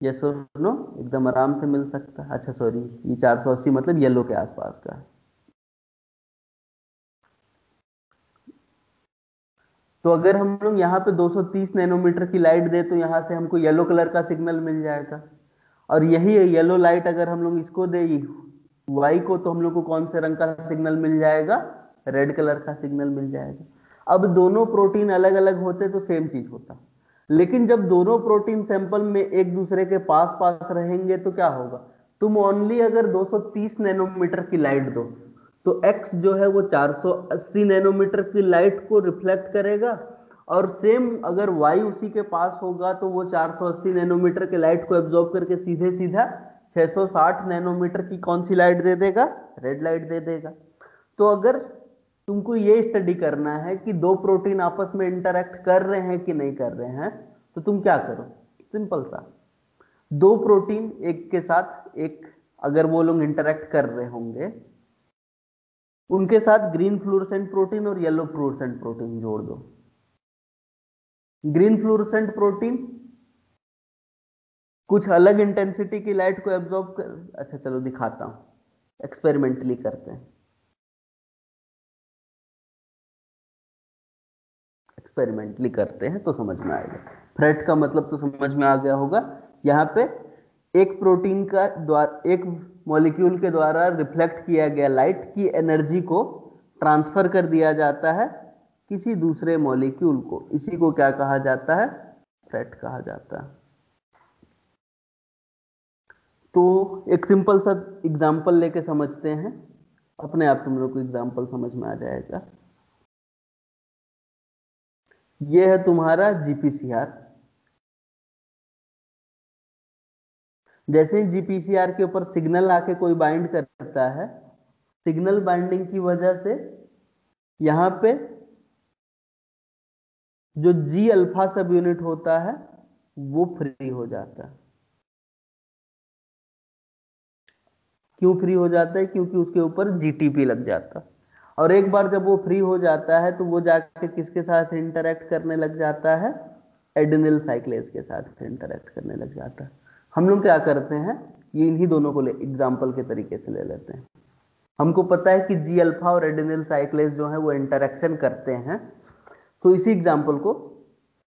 यस और नो? एकदम आराम से मिल सकता है। अच्छा सॉरी, ये 480 मतलब येलो के आसपास का है। तो अगर हम लोग यहाँ पे 230 नैनोमीटर की लाइट दे तो यहाँ से हमको येलो कलर का सिग्नल मिल जाएगा। और यही येलो लाइट अगर हम लोग इसको दे Y को, तो हम लोग को कौन से रंग का सिग्नल मिल जाएगा, रेड कलर का सिग्नल मिल जाएगा। अब दोनों प्रोटीन अलग अलग होते तो सेम चीज होता, लेकिन जब दोनों प्रोटीन सैंपल में एक दूसरे के पास पास रहेंगे तो क्या होगा, तुम ओनली अगर 230 नैनोमीटर की लाइट दो तो X जो है वो 480 नैनोमीटर की लाइट को रिफ्लेक्ट करेगा, और सेम अगर Y उसी के पास होगा तो वो 480 नैनोमीटर की लाइट को एब्जॉर्ब करके सीधे सीधा 660 नैनोमीटर की कौन सी लाइट दे देगा, रेड लाइट दे देगा। तो अगर तुमको ये स्टडी करना है कि दो प्रोटीन आपस में इंटरेक्ट कर रहे हैं कि नहीं कर रहे हैं, तो तुम क्या करो, सिंपल सा, दो प्रोटीन एक के साथ एक अगर वो लोग इंटरेक्ट कर रहे होंगे, उनके साथ ग्रीन फ्लोरोसेंट प्रोटीन और येलो फ्लोरोसेंट प्रोटीन जोड़ दो। ग्रीन फ्लोरोसेंट प्रोटीन कुछ अलग इंटेंसिटी की लाइट को एब्जॉर्ब कर, अच्छा चलो दिखाता हूं, एक्सपेरिमेंटली करते हैं। एक्सपेरिमेंटली करते हैं तो समझ में आएगा। फ्रेट का मतलब तो समझ में आ गया होगा। यहाँ पे एक प्रोटीन का द्वारा, एक मॉलिक्यूल के द्वारा रिफ्लेक्ट किया गया लाइट की एनर्जी को ट्रांसफर कर दिया जाता है किसी दूसरे मॉलिक्यूल को, इसी को क्या कहा जाता है, फ्रेट कहा जाता है। तो एक सिंपल सा एग्जांपल लेके समझते हैं, अपने आप तुम लोग को एग्जांपल समझ में आ जाएगा। ये है तुम्हारा GPCR। जैसे ही GPCR के ऊपर सिग्नल आके कोई बाइंड करता है, सिग्नल बाइंडिंग की वजह से यहां पे जो G अल्फा सब यूनिट होता है वो फ्री हो जाता है। क्यों फ्री हो जाता है? क्योंकि उसके ऊपर GTP लग जाता है, और एक बार जब वो फ्री हो जाता है तो वो जाके किसके साथ इंटरेक्ट करने लग जाता है, एडेनिल साइक्लेज के साथ इंटरेक्ट करने लग जाता है। हम लोग क्या करते हैं ये इन्हीं दोनों को एग्जाम्पल के तरीके से ले लेते हैं। हमको पता है कि जी अल्फा और एडेनिल साइक्लेज जो है वो इंटरेक्शन करते हैं, तो इसी एग्जाम्पल को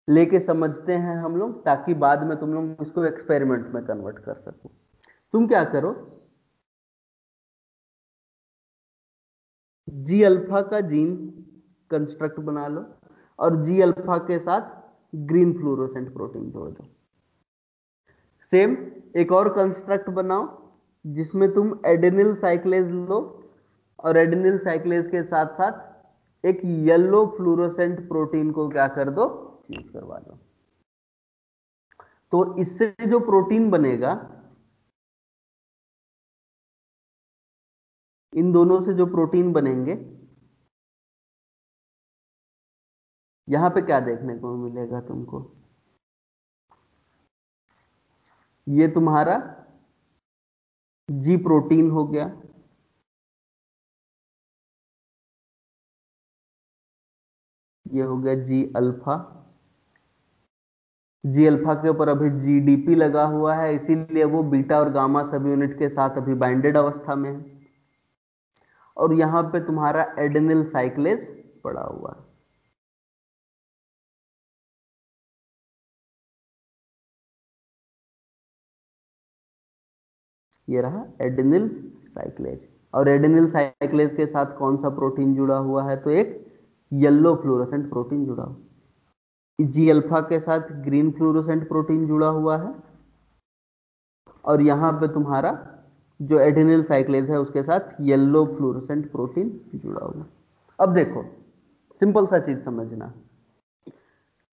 लेके समझते हैं हम लोग, ताकि बाद में तुम लोग इसको एक्सपेरिमेंट में कन्वर्ट कर सको। तुम क्या करो, जी अल्फा का जीन कंस्ट्रक्ट बना लो और जी अल्फा के साथ ग्रीन फ्लोरोसेंट प्रोटीन जोड़ दो। सेम एक और कंस्ट्रक्ट बनाओ जिसमें तुम एडेनिल साइक्लेज लो और एडेनिल साइक्लेज के साथ साथ एक येलो फ्लोरोसेंट प्रोटीन को क्या कर दो, फ्यूज करवा दो। तो इससे जो प्रोटीन बनेगा, इन दोनों से जो प्रोटीन बनेंगे, यहां पे क्या देखने को मिलेगा तुमको, ये तुम्हारा जी प्रोटीन हो गया, ये हो गया जी अल्फा। जी अल्फा के ऊपर अभी जीडीपी लगा हुआ है, इसीलिए वो बीटा और गामा सब यूनिट के साथ अभी बाइंडेड अवस्था में है। और यहां पे तुम्हारा एडेनिल साइक्लेज पड़ा हुआ है। ये रहा एडेनिल साइक्लेज, और एडेनिल साइक्लेज के साथ कौन सा प्रोटीन जुड़ा हुआ है, तो एक येलो फ्लोरोसेंट प्रोटीन जुड़ा हुआ। जी अल्फा के साथ ग्रीन फ्लोरोसेंट प्रोटीन जुड़ा हुआ है, और यहां पे तुम्हारा जो एडेनिल साइक्लेज है उसके साथ येलो फ्लोरोसेंट प्रोटीन जुड़ा हुआ। अब देखो, सिंपल सा चीज समझना,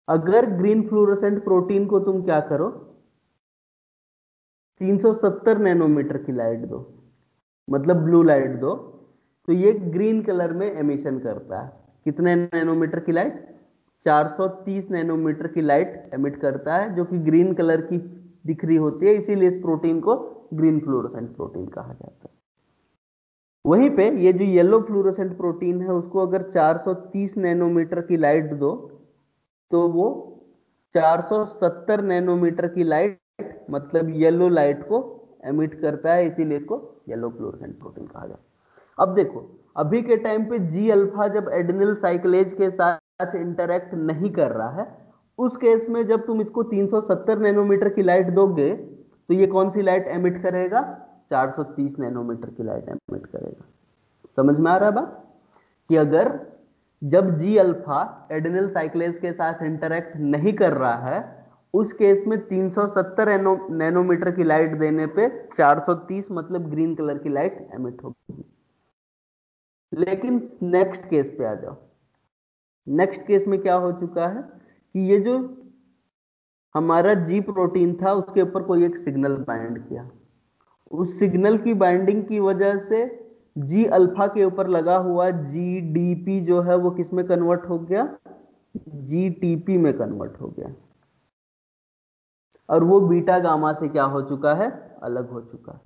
अगर ग्रीन फ्लोरोसेंट प्रोटीन को तुम क्या करो, 370 नैनोमीटर की लाइट दो, मतलब ब्लू लाइट दो, तो ये ग्रीन कलर में एमिशन करता है। कितने नैनोमीटर की लाइट, 430 नैनोमीटर की लाइट एमिट करता है, जो कि ग्रीन कलर की दिख रही होती है, इसीलिए इस प्रोटीन को ग्रीन फ्लोरोसेंट प्रोटीन कहा जाता है। वहीं पे ये जो येलो फ्लोरोसेंट प्रोटीन है, उसको अगर 430 नैनोमीटर की लाइट दो, तो वो 470 नैनोमीटर की लाइट, मतलब येलो लाइट को एमिट करता है, इसीलिए इसको येलो फ्लोरोसेंट प्रोटीन कहा जाता है। अब देखो, अभी के टाइम पे जी अल्फा जब एडेनिल साइक्लेज के साथ इंटरेक्ट नहीं कर रहा है, उस केस में जब तुम इसको 370 नैनोमीटर की लाइट दोगे, तो ये कौन सी लाइट एमिट करेगा, 430 नैनोमीटर की लाइट एमिट करेगा। समझ में आ रहा है बात, कि अगर जब जी अल्फा एडेनिल साइक्लेज के साथ इंटरेक्ट नहीं कर रहा है, उस केस में 370 नैनोमीटर की लाइट देने पे 430 मतलब ग्रीन कलर की लाइट एमिट होगी। लेकिन नेक्स्ट केस पे आ जाओ, नेक्स्ट केस में क्या हो चुका है कि ये जो हमारा जी प्रोटीन था उसके ऊपर कोई एक सिग्नल बाइंड किया, उस सिग्नल की बाइंडिंग की वजह से जी अल्फा के ऊपर लगा हुआ जी डीपी जो है वो किस में कन्वर्ट हो गया, जी टीपी में कन्वर्ट हो गया, और वो बीटा गामा से क्या हो चुका है, अलग हो चुका है,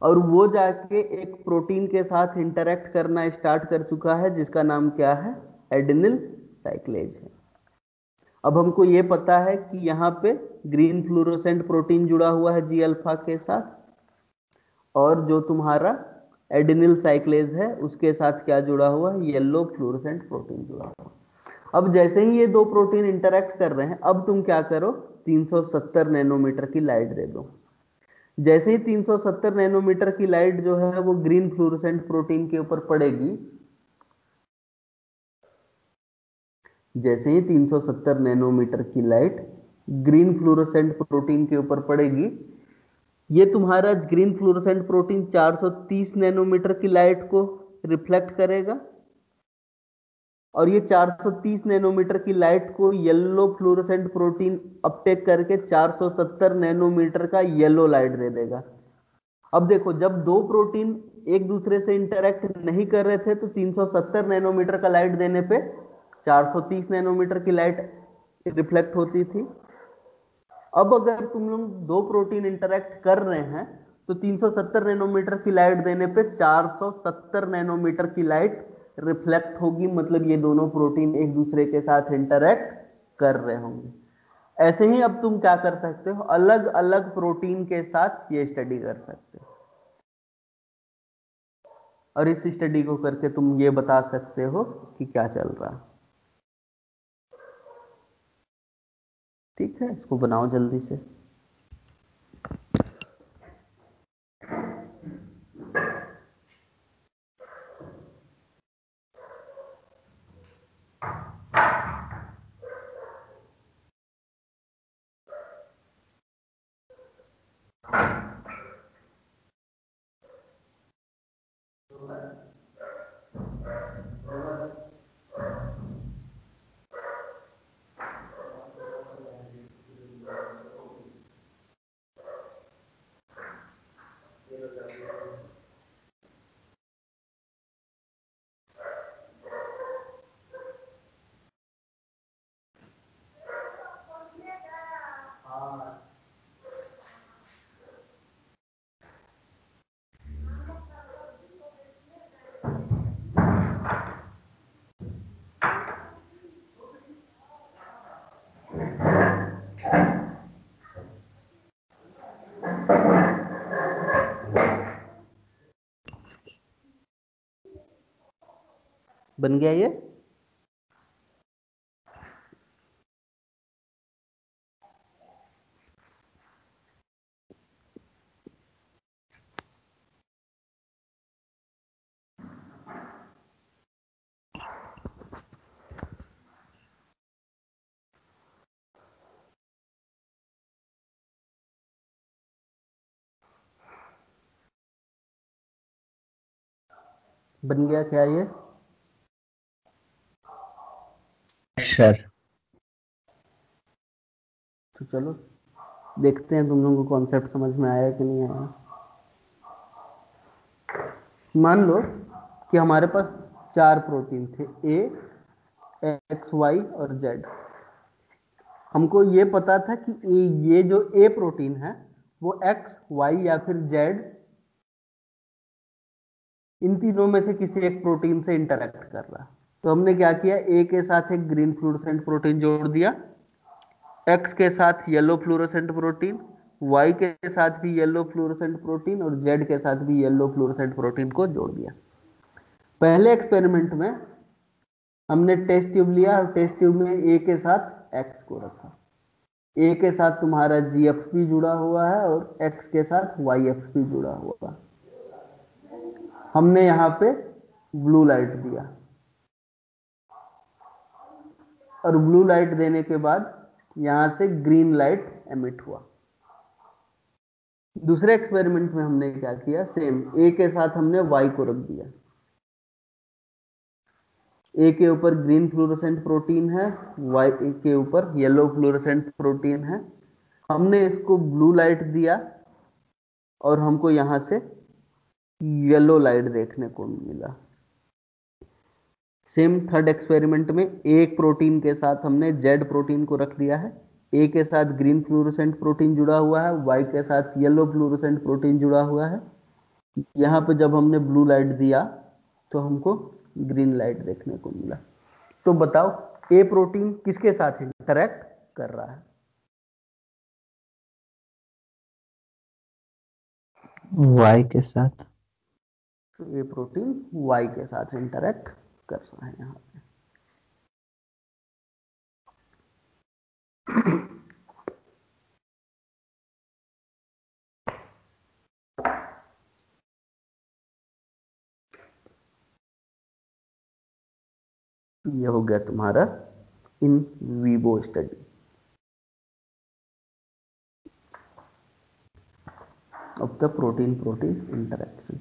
और वो जाके एक प्रोटीन के साथ इंटरेक्ट करना स्टार्ट कर चुका है, जिसका नाम क्या है, एडेनिल साइक्लेज है। अब हमको ये पता है कि यहाँ पे ग्रीन फ्लोरोसेंट प्रोटीन जुड़ा हुआ है जी अल्फा के साथ, और जो तुम्हारा एडेनिल साइक्लेज है उसके साथ क्या जुड़ा हुआ है, येलो फ्लोरोसेंट प्रोटीन जुड़ा हुआ। अब जैसे ही ये दो प्रोटीन इंटरेक्ट कर रहे हैं, अब तुम क्या करो, 370 नैनोमीटर की लाइट दे दो। जैसे ही 370 नैनोमीटर की लाइट जो है वो ग्रीन फ्लोरोसेंट प्रोटीन के ऊपर पड़ेगी, जैसे ही 370 नैनोमीटर की लाइट ग्रीन फ्लोरोसेंट प्रोटीन के ऊपर पड़ेगी, ये तुम्हारा ग्रीन फ्लोरोसेंट प्रोटीन 430 नैनोमीटर की लाइट को रिफ्लेक्ट करेगा, और ये 430 नैनोमीटर की लाइट को येलो फ्लोरोसेंट प्रोटीन अपटेक करके 470 नैनोमीटर का येलो लाइट दे देगा। अब देखो, जब दो प्रोटीन एक दूसरे से इंटरेक्ट नहीं कर रहे थे, तो 370 नैनोमीटर का लाइट देने पे 430 नैनोमीटर की लाइट रिफ्लेक्ट होती थी। अब अगर तुम लोग दो प्रोटीन इंटरेक्ट कर रहे हैं, तो 370 नैनोमीटर की लाइट देने पे 470 नैनोमीटर की लाइट रिफ्लेक्ट होगी, मतलब ये दोनों प्रोटीन एक दूसरे के साथ इंटरेक्ट कर रहे होंगे। ऐसे ही अब तुम क्या कर सकते हो, अलग अलग प्रोटीन के साथ ये स्टडी कर सकते हो, और इस स्टडी को करके तुम ये बता सकते हो कि क्या चल रहा है। ठीक है, इसको बनाओ जल्दी से। बन गया ये? बन गया क्या ये? सर तो चलो देखते हैं तुम लोगों को कॉन्सेप्ट समझ में आया कि नहीं आया। मान लो कि हमारे पास 4 प्रोटीन थे, ए, एक्स, वाई और जेड। हमको ये पता था कि ये जो ए प्रोटीन है वो एक्स, वाई या फिर जेड, इन तीनों में से किसी एक प्रोटीन से इंटरेक्ट कर रहा है। तो हमने क्या किया, ए के साथ एक ग्रीन फ्लोरोसेंट प्रोटीन जोड़ दिया, एक्स के साथ येलो फ्लोरोसेंट प्रोटीन, वाई के साथ भी येलो फ्लोरोसेंट प्रोटीन और जेड के साथ भी येलो फ्लोरोसेंट प्रोटीन को जोड़ दिया। पहले एक्सपेरिमेंट में हमने टेस्ट ट्यूब लिया और टेस्ट ट्यूब में ए के साथ एक्स को रखा। ए के साथ तुम्हारा जीएफपी जुड़ा हुआ है और एक्स के साथ वाईएफपी जुड़ा हुआ है। हमने यहां पे ब्लू लाइट दिया और ब्लू लाइट देने के बाद यहां से ग्रीन लाइट एमिट हुआ। दूसरे एक्सपेरिमेंट में हमने क्या किया, सेम ए के साथ हमने वाई को रख दिया। ए के ऊपर ग्रीन फ्लोरोसेंट प्रोटीन है, वाई के ऊपर येलो फ्लोरोसेंट प्रोटीन है। हमने इसको ब्लू लाइट दिया और हमको यहां से येलो लाइट देखने को मिला। सेम थर्ड एक्सपेरिमेंट में एक प्रोटीन के साथ हमने जेड प्रोटीन को रख दिया है, ए के साथ ग्रीन फ्लोरोसेंट प्रोटीन जुड़ा हुआ है, वाई के साथ येलो फ्लोरोसेंट प्रोटीन जुड़ा हुआ है। यहाँ पे जब हमने ब्लू लाइट दिया तो हमको ग्रीन लाइट देखने को मिला। तो बताओ ए प्रोटीन किसके साथ इंटरैक्ट कर रहा है? वाई के साथ। तो ए प्रोटीन वाई के साथ इंटरैक्ट कर रहा है यहाँ पे। ये हो गया तुम्हारा in vivo study of the protein protein interaction.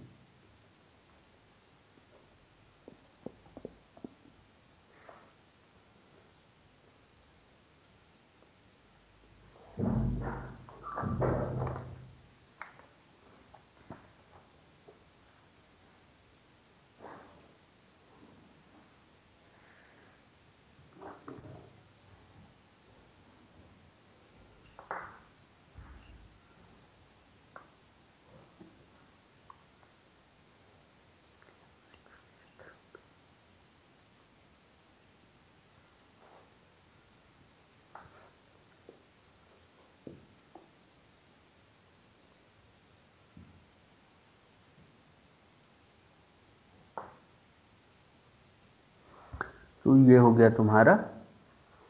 तो ये हो गया तुम्हारा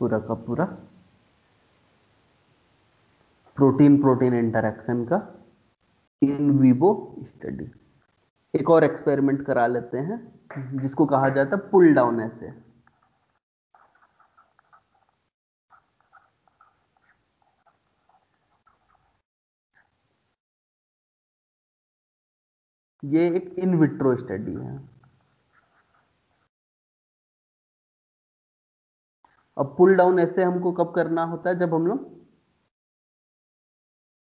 पूरा का पूरा प्रोटीन प्रोटीन इंटरेक्शन का इन विवो स्टडी। एक और एक्सपेरिमेंट करा लेते हैं जिसको कहा जाता है पुल डाउन ऐसे। ये एक इन विट्रो स्टडी है। अब पुल डाउन ऐसे हमको कब करना होता है, जब हम लोग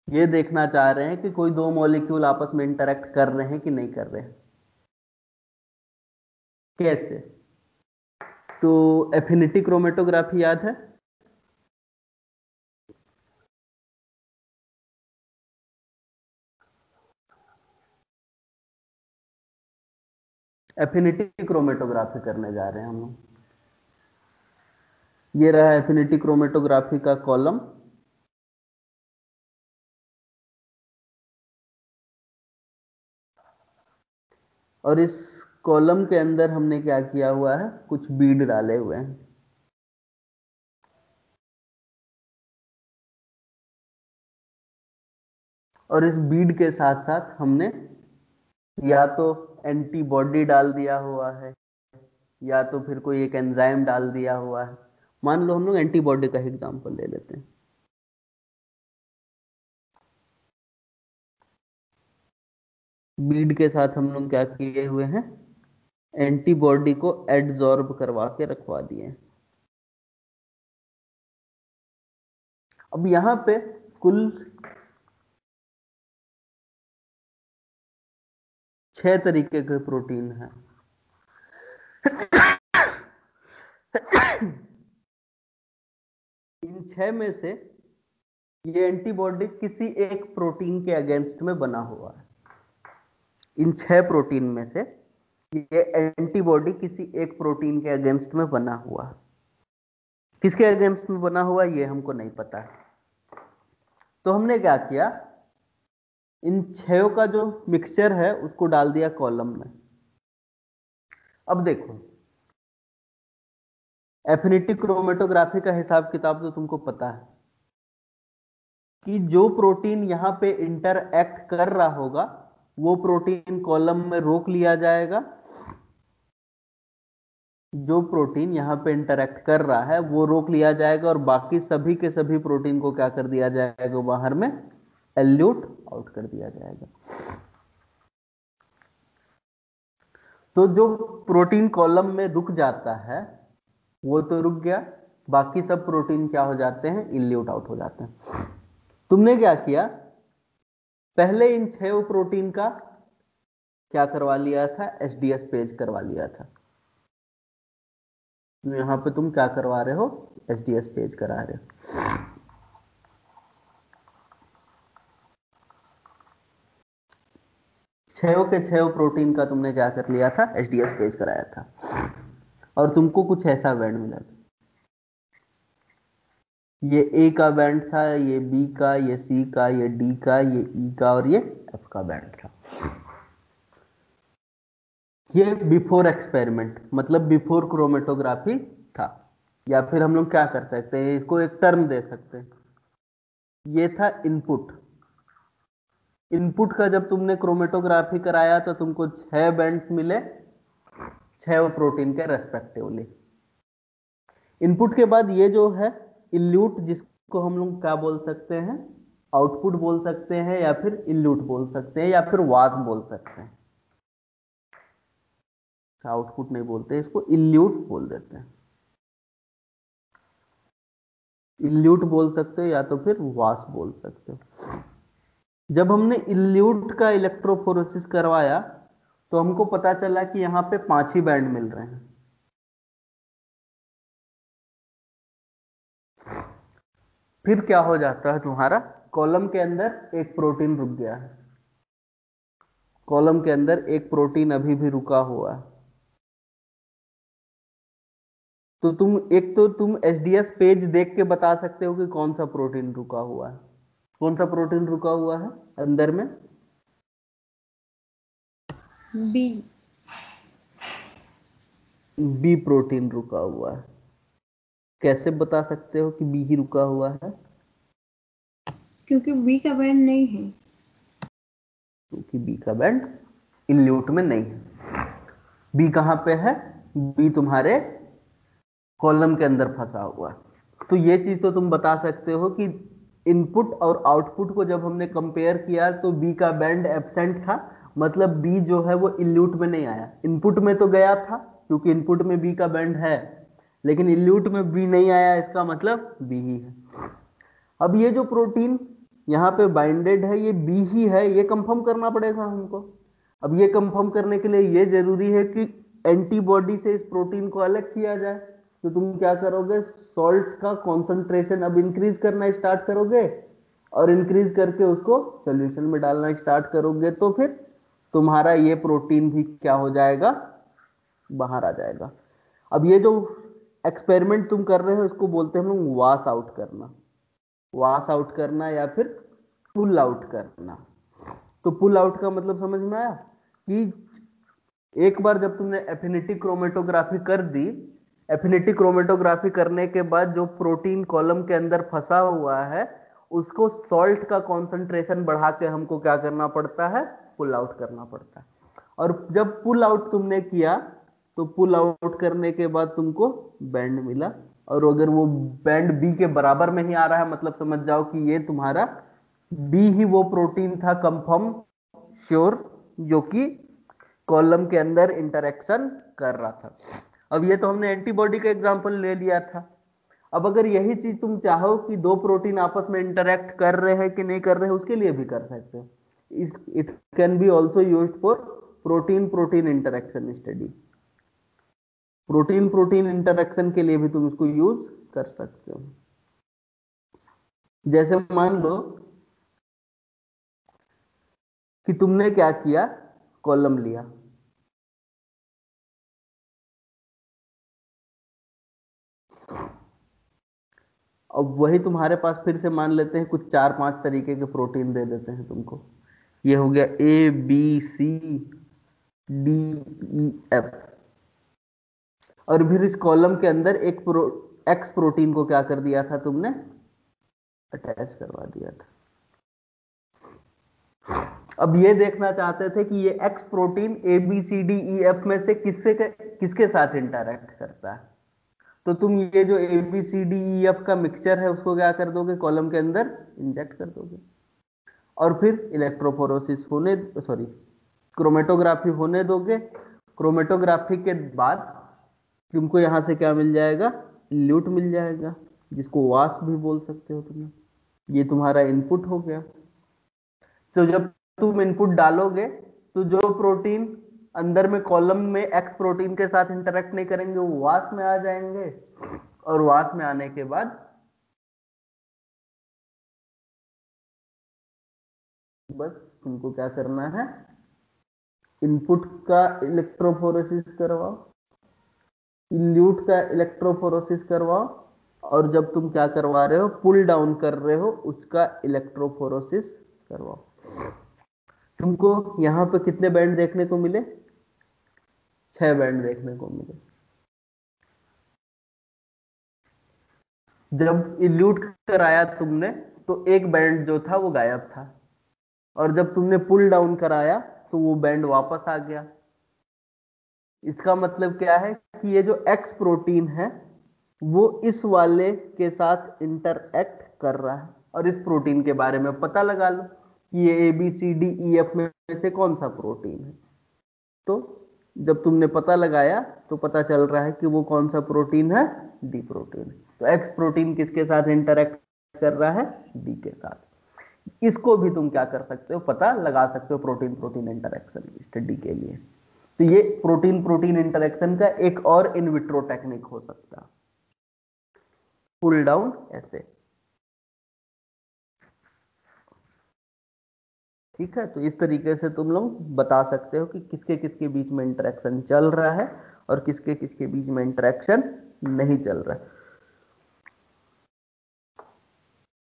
ये देखना चाह रहे हैं कि कोई दो मॉलिक्यूल आपस में इंटरेक्ट कर रहे हैं कि नहीं कर रहे हैं। कैसे? तो एफिनिटी क्रोमेटोग्राफी याद है? एफिनिटी क्रोमेटोग्राफी करने जा रहे हैं हम लोग। ये रहा एफिनिटी क्रोमेटोग्राफी का कॉलम। और इस कॉलम के अंदर हमने क्या किया हुआ है, कुछ बीड डाले हुए हैं। और इस बीड के साथ साथ हमने या तो एंटीबॉडी डाल दिया हुआ है या तो फिर कोई एक एंजाइम डाल दिया हुआ है। मान लो हम लोग एंटीबॉडी का एग्जांपल ले लेते हैं। बीड के साथ हम लोग क्या किए हुए हैं, एंटीबॉडी को एडजॉर्ब करवा के रखवा दिए हैं। अब यहां पे कुल 6 तरीके के प्रोटीन हैं। इन 6 में से ये एंटीबॉडी किसी एक प्रोटीन के अगेंस्ट में बना हुआ है। इन 6 प्रोटीन में से ये एंटीबॉडी किसी एक प्रोटीन के अगेंस्ट में बना हुआ है। किसके अगेंस्ट में बना हुआ ये हमको नहीं पता है। तो हमने क्या किया, इन 6 का जो मिक्सचर है उसको डाल दिया कॉलम में। अब देखो, एफिनिटी क्रोमेटोग्राफी का हिसाब किताब तो तुमको पता है कि जो प्रोटीन यहां पे इंटरएक्ट कर रहा होगा वो प्रोटीन कॉलम में रोक लिया जाएगा। जो प्रोटीन यहां पे इंटरएक्ट कर रहा है वो रोक लिया जाएगा और बाकी सभी के सभी प्रोटीन को क्या कर दिया जाएगा, बाहर में एल्यूट आउट कर दिया जाएगा। तो जो प्रोटीन कॉलम में रुक जाता है वो तो रुक गया, बाकी सब प्रोटीन क्या हो जाते हैं, इल्यूट आउट हो जाते हैं। तुमने क्या किया, पहले इन 6 प्रोटीन का क्या करवा लिया था, एचडीएस पेज करवा लिया था। तो यहां पे तुम क्या करवा रहे हो, एचडीएस पेज करा रहे हो। छह के 6 प्रोटीन का तुमने क्या कर लिया था, एचडीएस पेज कराया था। और तुमको कुछ ऐसा बैंड मिला था। ये ए का बैंड था, ये बी का, ये सी का, ये डी का, ये ई का और ये एफ का बैंड था। ये बिफोर एक्सपेरिमेंट मतलब बिफोर क्रोमेटोग्राफी था। या फिर हम लोग क्या कर सकते हैं, इसको एक टर्म दे सकते हैं, ये था इनपुट। इनपुट का जब तुमने क्रोमेटोग्राफी कराया तो तुमको 6 बैंड्स मिले 6 प्रोटीन के रेस्पेक्टिवली। इनपुट के बाद ये जो है इल्यूट, जिसको हम लोग क्या बोल सकते हैं, आउटपुट बोल सकते हैं या फिर इल्यूट बोल सकते हैं या फिर वास बोल सकते हैं। आउटपुट नहीं बोलते, इसको इल्यूट बोल देते हैं। इल्यूट बोल सकते हो या तो फिर वास बोल सकते हो। जब हमने इल्यूट का इलेक्ट्रोफोरेसिस करवाया तो हमको पता चला कि यहां पे 5 ही बैंड मिल रहे हैं। फिर क्या हो जाता है तुम्हारा, कॉलम के अंदर एक प्रोटीन रुक गया है। कॉलम के अंदर एक प्रोटीन अभी भी रुका हुआ है। तो तुम एचडीएस पेज देख के बता सकते हो कि कौन सा प्रोटीन रुका हुआ है। कौन सा प्रोटीन रुका हुआ है अंदर में, बी। बी प्रोटीन रुका हुआ है। कैसे बता सकते हो कि बी ही रुका हुआ है? क्योंकि बी का बैंड नहीं है। क्योंकि बी का बैंड इल्यूट में नहीं है। बी कहाँ पे है? बी तुम्हारे कॉलम के अंदर फंसा हुआ है। तो ये चीज तो तुम बता सकते हो कि इनपुट और आउटपुट को जब हमने कंपेयर किया तो बी का बैंड एब्सेंट था, मतलब बी जो है वो इल्यूट में नहीं आया। इनपुट में तो गया था क्योंकि इनपुट में बी का बैंड है, लेकिन इल्यूट में बी नहीं आया, इसका मतलब बी ही है। अब ये जो प्रोटीन यहाँ पे बाइंडेड है ये बी ही है, ये कंफर्म करना पड़ेगा हमको। अब ये कंफर्म करने के लिए ये जरूरी है कि एंटीबॉडी से इस प्रोटीन को अलग किया जाए। तो तुम क्या करोगे? सॉल्ट का कॉन्सेंट्रेशन अब इंक्रीज करना स्टार्ट करोगे और इंक्रीज करके उसको सोल्यूशन में डालना स्टार्ट करोगे, तो फिर तुम्हारा ये प्रोटीन भी क्या हो जाएगा? बाहर आ जाएगा। अब ये जो एक्सपेरिमेंट तुम कर रहे हो इसको बोलते हैं हम लोग वॉश आउट करना। वॉश आउट करना या फिर पुल आउट करना। तो पुल आउट का मतलब समझ में आया कि एक बार जब तुमने एफिनिटी क्रोमेटोग्राफी कर दी, एफिनिटी क्रोमेटोग्राफी करने के बाद जो प्रोटीन कॉलम के अंदर फंसा हुआ है उसको सॉल्ट का कॉन्सेंट्रेशन बढ़ा के हमको क्या करना पड़ता है? पुल आउट करना पड़ता है। और जब पुल आउट तुमने किया तो पुल आउट करने के बाद तुमको बैंड मिला, और अगर वो बैंड बी के बराबर में ही आ रहा है मतलब समझ जाओ कि ये तुम्हारा बी ही वो प्रोटीन था, कंफर्म श्योर, जो कि कॉलम के अंदर इंटरेक्शन कर रहा था। अब ये तो हमने एंटीबॉडी का एग्जांपल ले लिया था। अब अगर यही चीज तुम चाहो कि दो प्रोटीन आपस में इंटरेक्ट कर रहे हैं कि नहीं कर रहे हैं, उसके लिए भी कर सकते हो। It can be also used for protein protein interaction study. Protein protein interaction के लिए भी तुम इसको यूज कर सकते हो। जैसे मान लो कि तुमने क्या किया, कॉलम लिया, अब वही तुम्हारे पास फिर से मान लेते हैं कुछ 4-5 तरीके के प्रोटीन दे देते हैं तुमको। ये हो गया A B C D E F, और फिर इस कॉलम के अंदर एक एक्स प्रोटीन को क्या कर दिया था तुमने? अटैच करवा दिया था। अब ये देखना चाहते थे कि ये X protein A B C D E F में से किसके साथ इंटरैक्ट करता है। तो तुम ये जो A B C D E F का मिक्सचर है उसको क्या कर दोगे? कॉलम के अंदर इंजेक्ट कर दोगे, और फिर इलेक्ट्रोफोरोसिस होने, सॉरी, क्रोमेटोग्राफी होने दोगे। क्रोमेटोग्राफी के बाद तुमको यहां से क्या मिल जाएगा? ल्यूट मिल जाएगा, जिसको वास भी बोल सकते हो तुम। ये तुम्हारा इनपुट हो गया। तो जब तुम इनपुट डालोगे तो जो प्रोटीन अंदर में कॉलम में एक्स प्रोटीन के साथ इंटरेक्ट नहीं करेंगे वो वास में आ जाएंगे, और वास में आने के बाद बस तुमको क्या करना है? इनपुट का इलेक्ट्रोफोरेसिस करवाओ, इल्यूट का इलेक्ट्रोफोरेसिस करवाओ, और जब तुम क्या करवा रहे हो? पुल डाउन कर रहे हो, उसका इलेक्ट्रोफोरेसिस करवाओ। तुमको यहां पे कितने बैंड देखने को मिले? 6 बैंड देखने को मिले। जब इल्यूट कराया तुमने तो एक बैंड जो था वो गायब था, और जब तुमने पुल डाउन कराया तो वो बैंड वापस आ गया। इसका मतलब क्या है कि ये जो एक्स प्रोटीन है वो इस वाले के साथ इंटरएक्ट कर रहा है, और इस प्रोटीन के बारे में पता लगा लो कि ये A B C D E F में से कौन सा प्रोटीन है। तो जब तुमने पता लगाया तो पता चल रहा है कि वो कौन सा प्रोटीन है? D protein. तो एक्स प्रोटीन किसके साथ इंटरैक्ट कर रहा है? डी के साथ। इसको भी तुम क्या कर सकते हो? पता लगा सकते हो प्रोटीन प्रोटीन इंटरेक्शन स्टडी के लिए। तो ये प्रोटीन प्रोटीन इंटरेक्शन का एक और इन विट्रो टेक्निक हो सकता है, पुल डाउन ऐसे। ठीक है, तो इस तरीके से तुम लोग बता सकते हो कि किसके किसके बीच में इंटरेक्शन चल रहा है और किसके किसके बीच में इंटरेक्शन नहीं चल रहा है।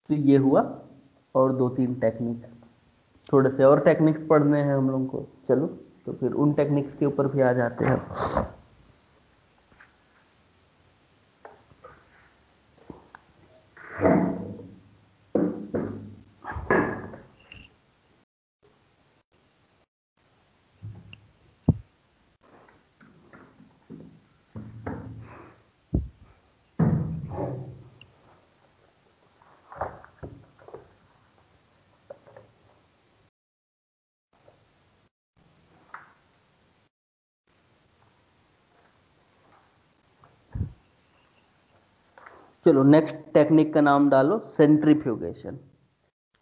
तो ये हुआ, और 2-3 टेक्निक, थोड़े से और टेक्निक्स पढ़ने हैं हम लोग को। चलो तो फिर उन टेक्निक्स के ऊपर भी आ जाते हैं। चलो नेक्स्ट टेक्निक का नाम डालो सेंट्रीफ्यूगेशन।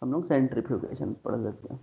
हम लोग सेंट्रीफ्यूगेशन पढ़ लेते हैं।